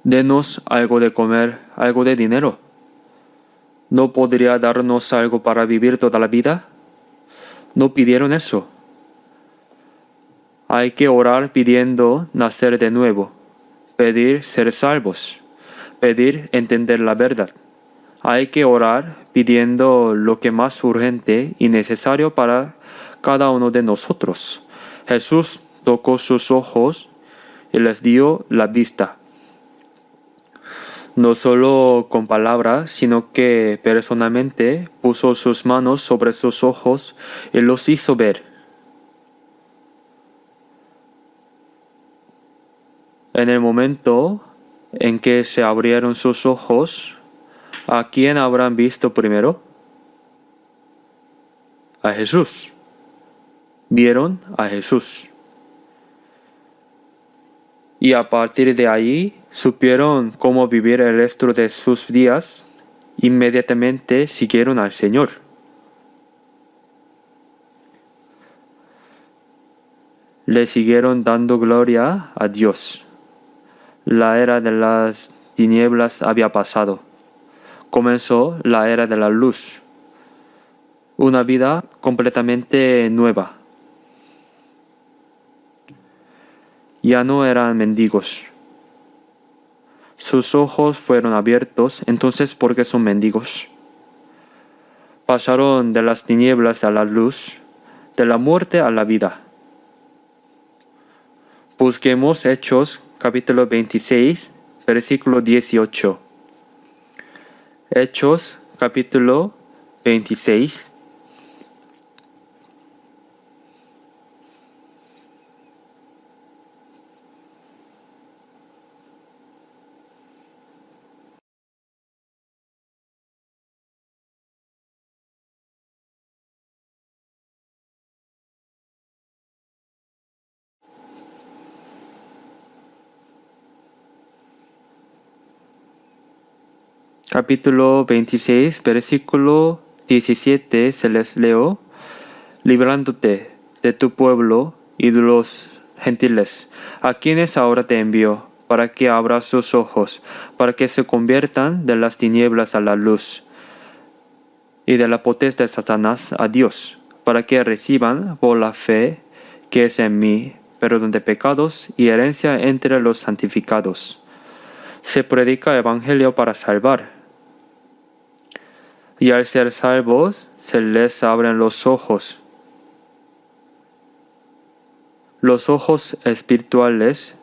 denos algo de comer, algo de dinero. ¿No podría darnos algo para vivir toda la vida? No pidieron eso. Hay que orar pidiendo nacer de nuevo, pedir ser salvos, pedir entender la verdad. Hay que orar pidiendo lo que más urgente y necesario para cada uno de nosotros. Jesús tocó sus ojos y les dio la vista. No solo con palabras, sino que personalmente puso sus manos sobre sus ojos y los hizo ver. En el momento en que se abrieron sus ojos, ¿a quién habrán visto primero? A Jesús. Vieron a Jesús. Y a partir de ahí supieron cómo vivir el resto de sus días. Inmediatamente siguieron al Señor. Le siguieron dando gloria a Dios. La era de las tinieblas había pasado. Comenzó la era de la luz. Una vida completamente nueva. Ya no eran mendigos. Sus ojos fueron abiertos, entonces ¿por qué son mendigos? Pasaron de las tinieblas a la luz, de la muerte a la vida. Busquemos Hechos capítulo 26, versículo 18. Hechos capítulo 26. Capítulo 26, versículo 17 se les leo: librándote de tu pueblo y de los gentiles, a quienes ahora te envío, para que abras sus ojos, para que se conviertan de las tinieblas a la luz, y de la potestad de Satanás a Dios, para que reciban por la fe que es en mí perdón de pecados y herencia entre los santificados. Se predica el evangelio para salvar. Y al ser salvos, se les abren los ojos espirituales,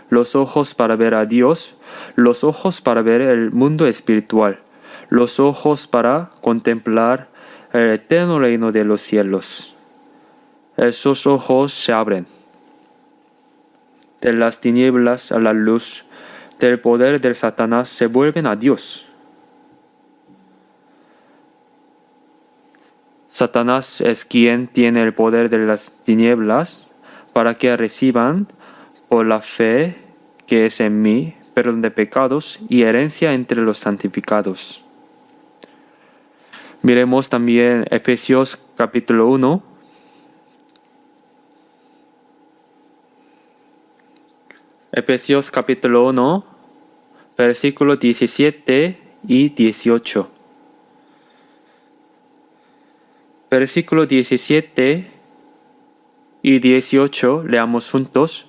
los ojos para ver a Dios, los ojos para ver el mundo espiritual, los ojos para contemplar el eterno reino de los cielos. Esos ojos se abren. De las tinieblas a la luz, del poder del Satanás se vuelven a Dios. Satanás es quien tiene el poder de las tinieblas para que reciban por la fe que es en mí perdón de pecados y herencia entre los santificados. Miremos también Efesios capítulo 1. Efesios capítulo 1, versículos 17 y 18. Versículo 17 y 18 leamos juntos.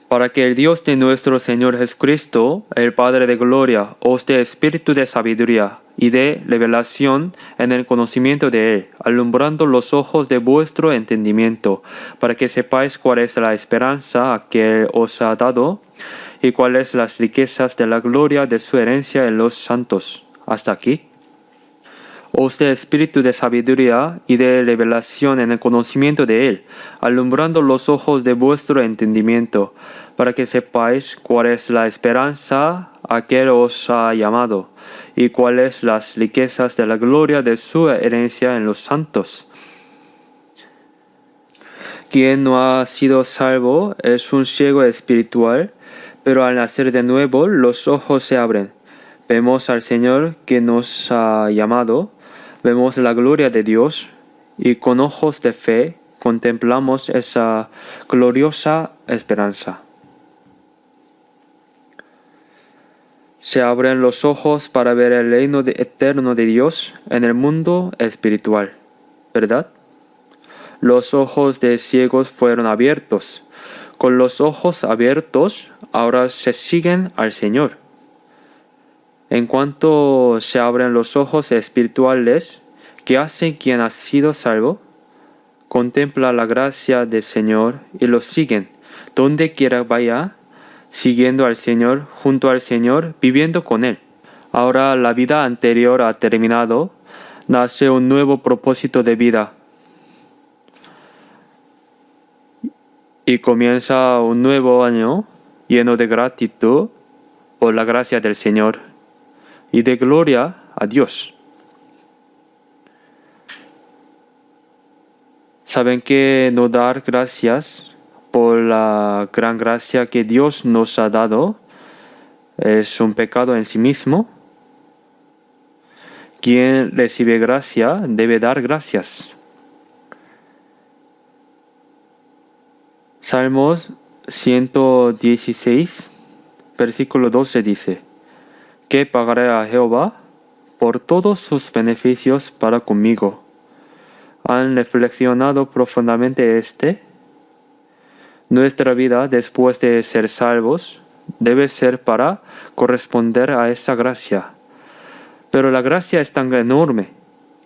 Para que el Dios de nuestro Señor Jesucristo, el Padre de gloria, os dé espíritu de sabiduría y de revelación en el conocimiento de Él, alumbrando los ojos de vuestro entendimiento, para que sepáis cuál es la esperanza a que Él os ha dado y cuáles las riquezas de la gloria de su herencia en los santos. Hasta aquí. Os dé espíritu de sabiduría y de revelación en el conocimiento de Él, alumbrando los ojos de vuestro entendimiento, para que sepáis cuál es la esperanza a que Él os ha llamado, y cuáles las riquezas de la gloria de su herencia en los santos. Quien no ha sido salvo es un ciego espiritual, Pero al nacer de nuevo, los ojos se abren. Vemos al Señor que nos ha llamado, vemos la gloria de Dios y con ojos de fe contemplamos esa gloriosa esperanza. Se abren los ojos para ver el reino eterno de Dios en el mundo espiritual, ¿verdad? Los ojos de ciegos fueron abiertos. Con los ojos abiertos, ahora se siguen al Señor. En cuanto se abren los ojos espirituales, ¿qué hace quien ha sido salvo? Contempla la gracia del Señor y lo siguen. Donde quiera vaya, siguiendo al Señor, junto al Señor, viviendo con Él. Ahora la vida anterior ha terminado, nace un nuevo propósito de vida. Y comienza un nuevo año lleno de gratitud por la gracia del Señor y de gloria a Dios. ¿Saben que no dar gracias por la gran gracia que Dios nos ha dado es un pecado en sí mismo? Quien recibe gracia debe dar gracias. Salmos 116, versículo 12 dice: ¿Qué pagaré a Jehová por todos sus beneficios para conmigo? ¿Han reflexionado profundamente este? Nuestra vida después de ser salvos debe ser para corresponder a esa gracia. Pero la gracia es tan enorme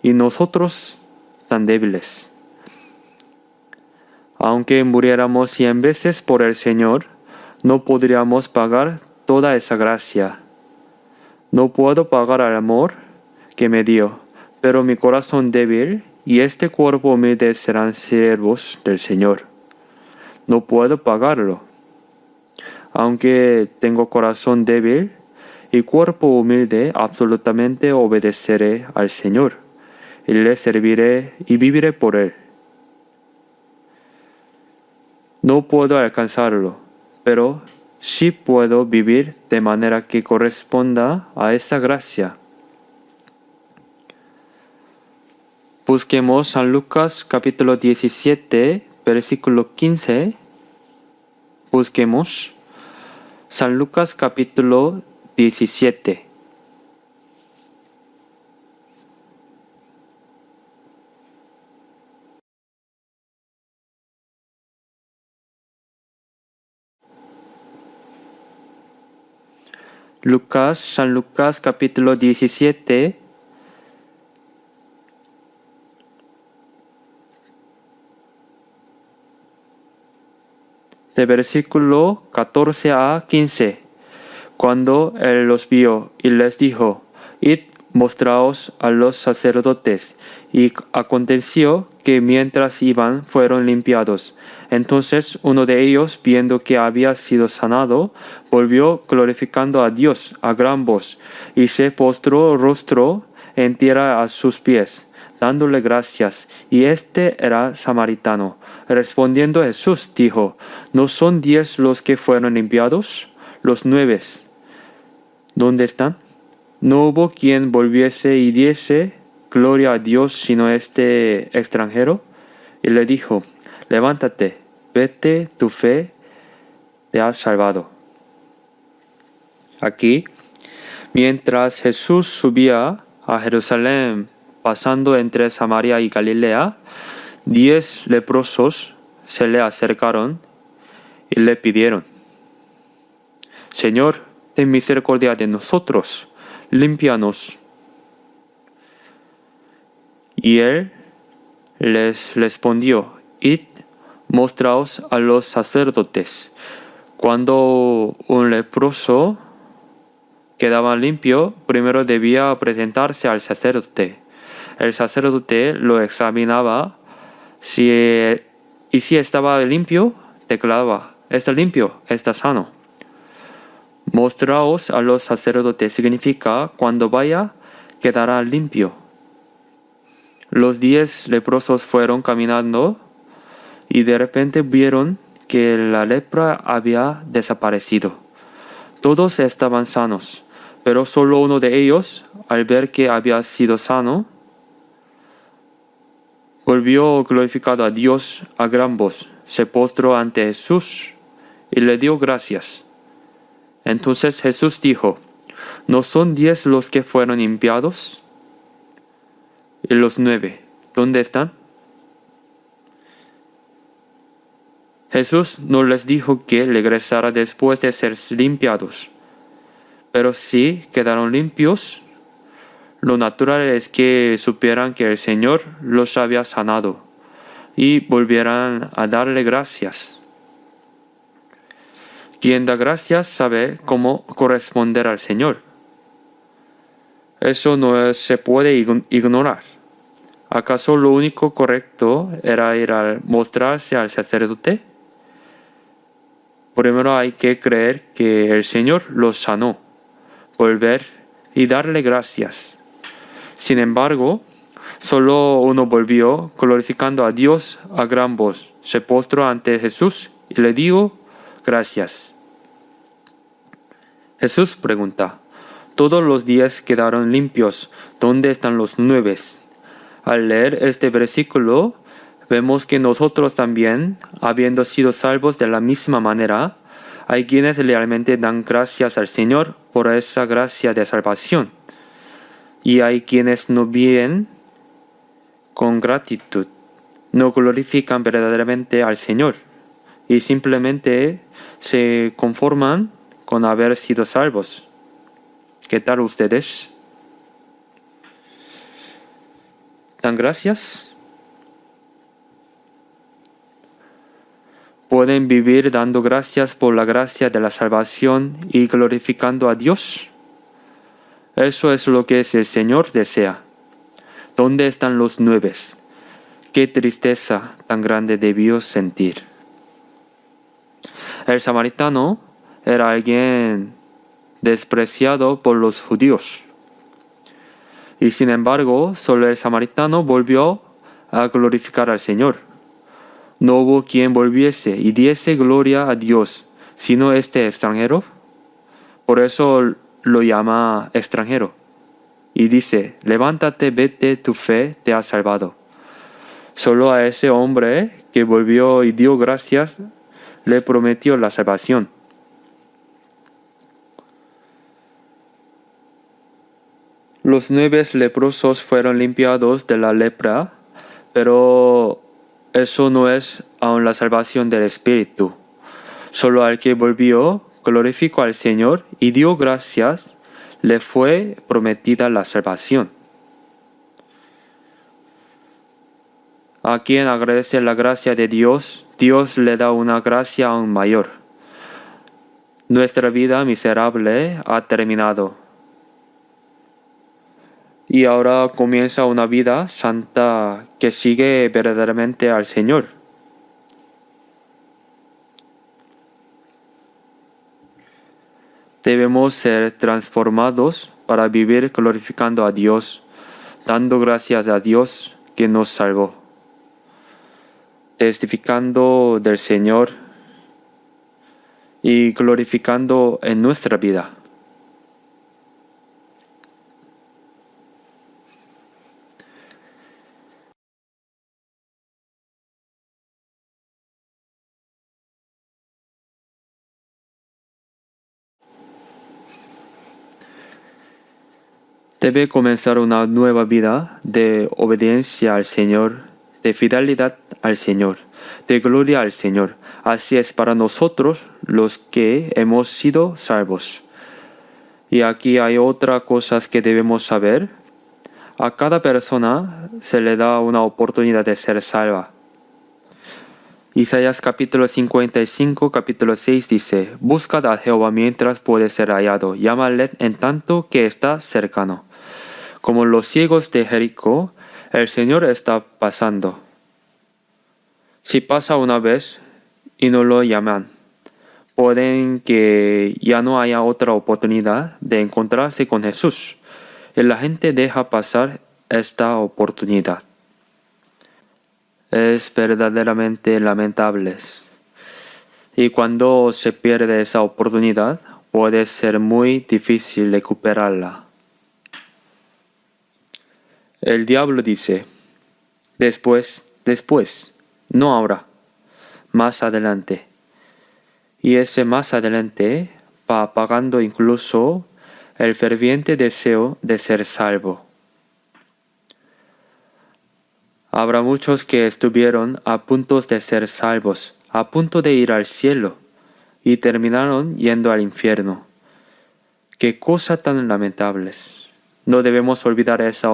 y nosotros tan débiles. Aunque muriéramos 100 veces por el Señor, no podríamos pagar toda esa gracia. No puedo pagar el amor que me dio, pero mi corazón débil y este cuerpo humilde serán siervos del Señor. No puedo pagarlo. Aunque tengo corazón débil y cuerpo humilde, absolutamente obedeceré al Señor y le serviré y viviré por Él. No puedo alcanzarlo, pero sí puedo vivir de manera que corresponda a esa gracia. Busquemos San Lucas capítulo 17, versículo 15. Busquemos San Lucas capítulo 17. San Lucas capítulo 17, de versículo 14 a 15. Cuando él los vio y les dijo: Id, mostraos a los sacerdotes. Y aconteció que mientras iban fueron limpiados. Entonces uno de ellos, viendo que había sido sanado, volvió glorificando a Dios a gran voz, y se postró rostro en tierra a sus pies, dándole gracias. Y este era samaritano. Respondiendo Jesús dijo: ¿No son 10 los que fueron limpiados? Los 9, ¿dónde están? No hubo quien volviese y diese gloria a Dios sino este extranjero. Y le dijo: levántate, vete, tu fe te ha salvado. Aquí, mientras Jesús subía a Jerusalén, pasando entre Samaria y Galilea, 10 leprosos se le acercaron y le pidieron: Señor, ten misericordia de nosotros, límpianos. Y él les respondió: Id, mostraos a los sacerdotes. Cuando un leproso quedaba limpio, primero debía presentarse al sacerdote. El sacerdote lo examinaba y si estaba limpio, declaraba: está limpio, está sano. Mostraos a los sacerdotes significa: cuando vaya, quedará limpio. Los 10 leprosos fueron caminando y de repente vieron que la lepra había desaparecido. Todos estaban sanos, pero solo uno de ellos, al ver que había sido sano, volvió glorificado a Dios a gran voz, se postró ante Jesús y le dio gracias. Entonces Jesús dijo: ¿No son 10 los que fueron limpiados? ¿Y los 9, dónde están? Jesús no les dijo que regresara después de ser limpiados, pero si quedaron limpios, lo natural es que supieran que el Señor los había sanado y volvieran a darle gracias. Quien da gracias sabe cómo corresponder al Señor. Eso no se puede ignorar. ¿Acaso lo único correcto era ir a mostrarse al sacerdote? Primero hay que creer que el Señor los sanó, volver y darle gracias. Sin embargo, solo uno volvió glorificando a Dios a gran voz, se postró ante Jesús y le dio gracias. Jesús pregunta: ¿Todos los 10 quedaron limpios? ¿Dónde están los 9? Al leer este versículo, vemos que nosotros también, habiendo sido salvos de la misma manera, hay quienes realmente dan gracias al Señor por esa gracia de salvación. Y hay quienes no viven con gratitud, no glorifican verdaderamente al Señor y simplemente se conforman con haber sido salvos. ¿Qué tal ustedes? ¿Dan gracias? ¿Pueden vivir dando gracias por la gracia de la salvación y glorificando a Dios? Eso es lo que el Señor desea. ¿Dónde están los 9? Qué tristeza tan grande debió sentir. El samaritano era alguien despreciado por los judíos. Y sin embargo, solo el samaritano volvió a glorificar al Señor. No hubo quien volviese y diese gloria a Dios, sino este extranjero. Por eso lo llama extranjero. Y dice: levántate, vete, tu fe te ha salvado. Solo a ese hombre que volvió y dio gracias, le prometió la salvación. Los 9 leprosos fueron limpiados de la lepra, pero eso no es aún la salvación del espíritu. Solo al que volvió, glorificó al Señor y dio gracias, le fue prometida la salvación. A quien agradece la gracia de Dios, Dios le da una gracia aún mayor. Nuestra vida miserable ha terminado. Y ahora comienza una vida santa que sigue verdaderamente al Señor. Debemos ser transformados para vivir glorificando a Dios, dando gracias a Dios que nos salvó, testificando del Señor y glorificando en nuestra vida. Debe comenzar una nueva vida de obediencia al Señor, de fidelidad al Señor, de gloria al Señor. Así es para nosotros los que hemos sido salvos. Y aquí hay otra cosa que debemos saber. A cada persona se le da una oportunidad de ser salva. Isaías capítulo 55, capítulo 6 dice: Buscad a Jehová mientras puede ser hallado, llámale en tanto que está cercano. Como los ciegos de Jericó, el Señor está pasando. Si pasa una vez y no lo llaman, pueden que ya no haya otra oportunidad de encontrarse con Jesús. Y la gente deja pasar esta oportunidad. Es verdaderamente lamentable. Y cuando se pierde esa oportunidad, puede ser muy difícil recuperarla. El diablo dice, después, no ahora, más adelante. Y ese más adelante va apagando incluso el ferviente deseo de ser salvo. Habrá muchos que estuvieron a punto de ser salvos, a punto de ir al cielo, y terminaron yendo al infierno. ¡Qué cosa tan lamentables! No debemos olvidar esa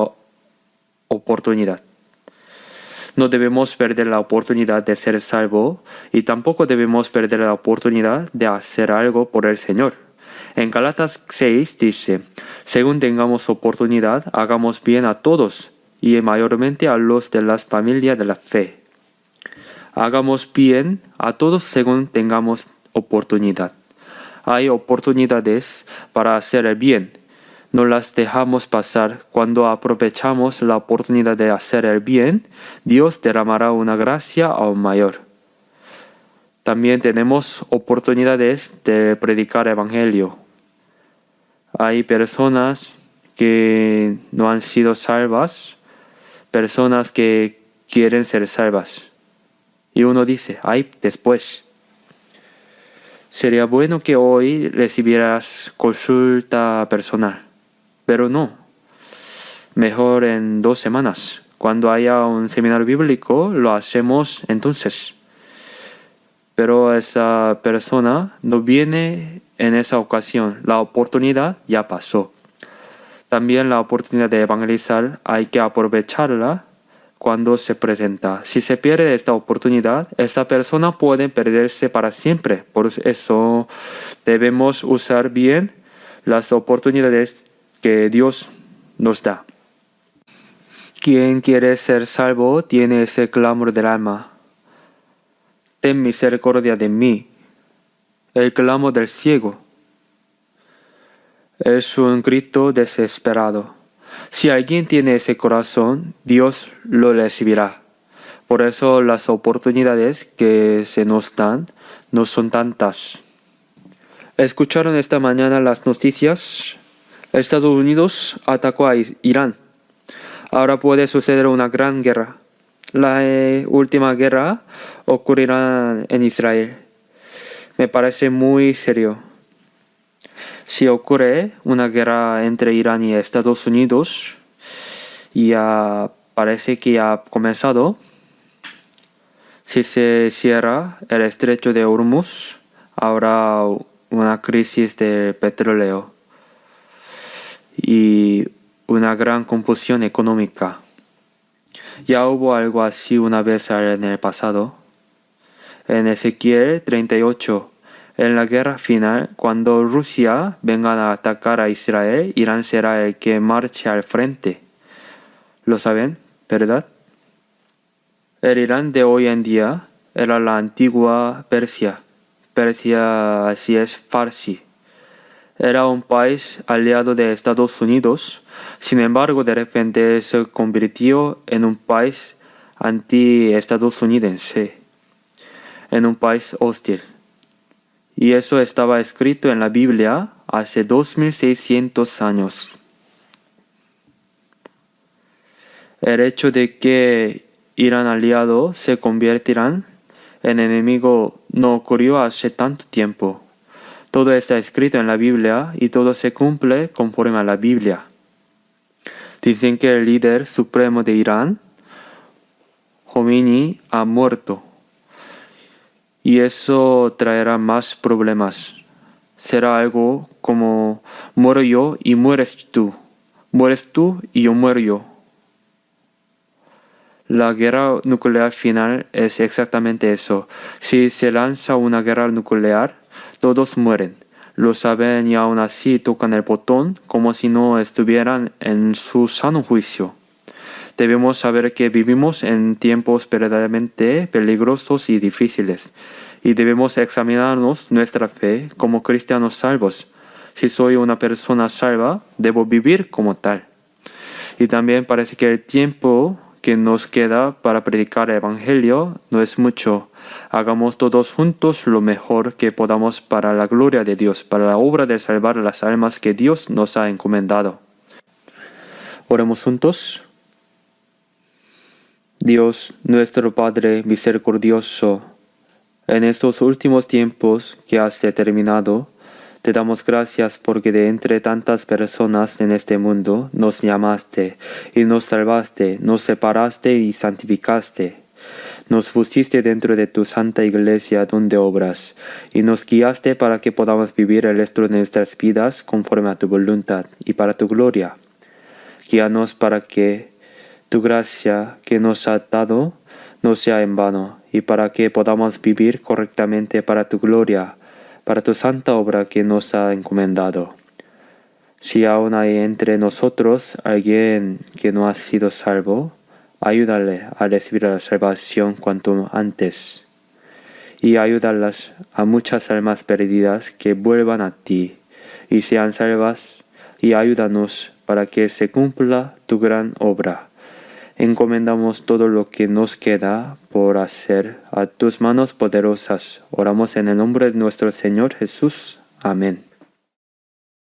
oportunidad. No debemos perder la oportunidad de ser salvo y tampoco debemos perder la oportunidad de hacer algo por el Señor. En Gálatas 6 dice, según tengamos oportunidad, hagamos bien a todos y mayormente a los de las familias de la fe. Hagamos bien a todos según tengamos oportunidad. Hay oportunidades para hacer el bien. No las dejamos pasar. Cuando aprovechamos la oportunidad de hacer el bien, Dios derramará una gracia aún mayor. También tenemos oportunidades de predicar el evangelio. Hay personas que no han sido salvas, personas que quieren ser salvas. Y uno dice, ay, después. Sería bueno que hoy recibieras consulta personal. Pero no, mejor en 2 semanas. Cuando haya un seminario bíblico, lo hacemos entonces. Pero esa persona no viene en esa ocasión. La oportunidad ya pasó. También la oportunidad de evangelizar hay que aprovecharla cuando se presenta. Si se pierde esta oportunidad, esa persona puede perderse para siempre. Por eso debemos usar bien las oportunidades que Dios nos da. Quien quiere ser salvo tiene ese clamor del alma. Ten misericordia de mí. El clamor del ciego. Es un grito desesperado. Si alguien tiene ese corazón, Dios lo recibirá. Por eso las oportunidades que se nos dan no son tantas. ¿Escucharon esta mañana las noticias? Estados Unidos atacó a Irán. Ahora puede suceder una gran guerra. La última guerra ocurrirá en Israel. Me parece muy serio. Si ocurre una guerra entre Irán y Estados Unidos, ya parece que ya ha comenzado. Si se cierra el estrecho de Hormuz, habrá una crisis de petróleo y una gran confusión económica. Ya hubo algo así una vez en el pasado. En Ezequiel 38, en la guerra final, cuando Rusia venga a atacar a Israel, Irán será el que marche al frente. ¿Lo saben? ¿Verdad? El Irán de hoy en día era la antigua Persia. Persia así es Farsi. Era un país aliado de Estados Unidos, sin embargo de repente se convirtió en un país anti-estadounidense, en un país hostil. Y eso estaba escrito en la Biblia hace 2600 años. El hecho de que Irán aliado se convertirán en enemigo no ocurrió hace tanto tiempo. Todo está escrito en la Biblia y todo se cumple conforme a la Biblia. Dicen que el líder supremo de Irán, Khomeini, ha muerto. Y eso traerá más problemas. Será algo como muero yo y mueres tú. Mueres tú y yo muero yo. La guerra nuclear final es exactamente eso. Si se lanza una guerra nuclear, todos mueren. Lo saben y aún así tocan el botón como si no estuvieran en su sano juicio. Debemos saber que vivimos en tiempos verdaderamente peligrosos y difíciles. Y debemos examinarnos nuestra fe como cristianos salvos. Si soy una persona salva, debo vivir como tal. Y también parece que el tiempo que nos queda para predicar el Evangelio no es mucho. Hagamos todos juntos lo mejor que podamos para la gloria de Dios, para la obra de salvar las almas que Dios nos ha encomendado. Oremos juntos. Dios, nuestro Padre misericordioso, en estos últimos tiempos que has determinado, te damos gracias porque de entre tantas personas en este mundo nos llamaste y nos salvaste, nos separaste y santificaste. Nos pusiste dentro de tu santa iglesia donde obras y nos guiaste para que podamos vivir el resto de nuestras vidas conforme a tu voluntad y para tu gloria. Guíanos para que tu gracia que nos ha dado no sea en vano y para que podamos vivir correctamente para tu gloria, para tu santa obra que nos ha encomendado. Si aún hay entre nosotros alguien que no ha sido salvo, ayúdale a recibir la salvación cuanto antes. Y ayúdalas a muchas almas perdidas que vuelvan a ti y sean salvas, y ayúdanos para que se cumpla tu gran obra. Encomendamos todo lo que nos queda por hacer a tus manos poderosas. Oramos en el nombre de nuestro Señor Jesús. Amén.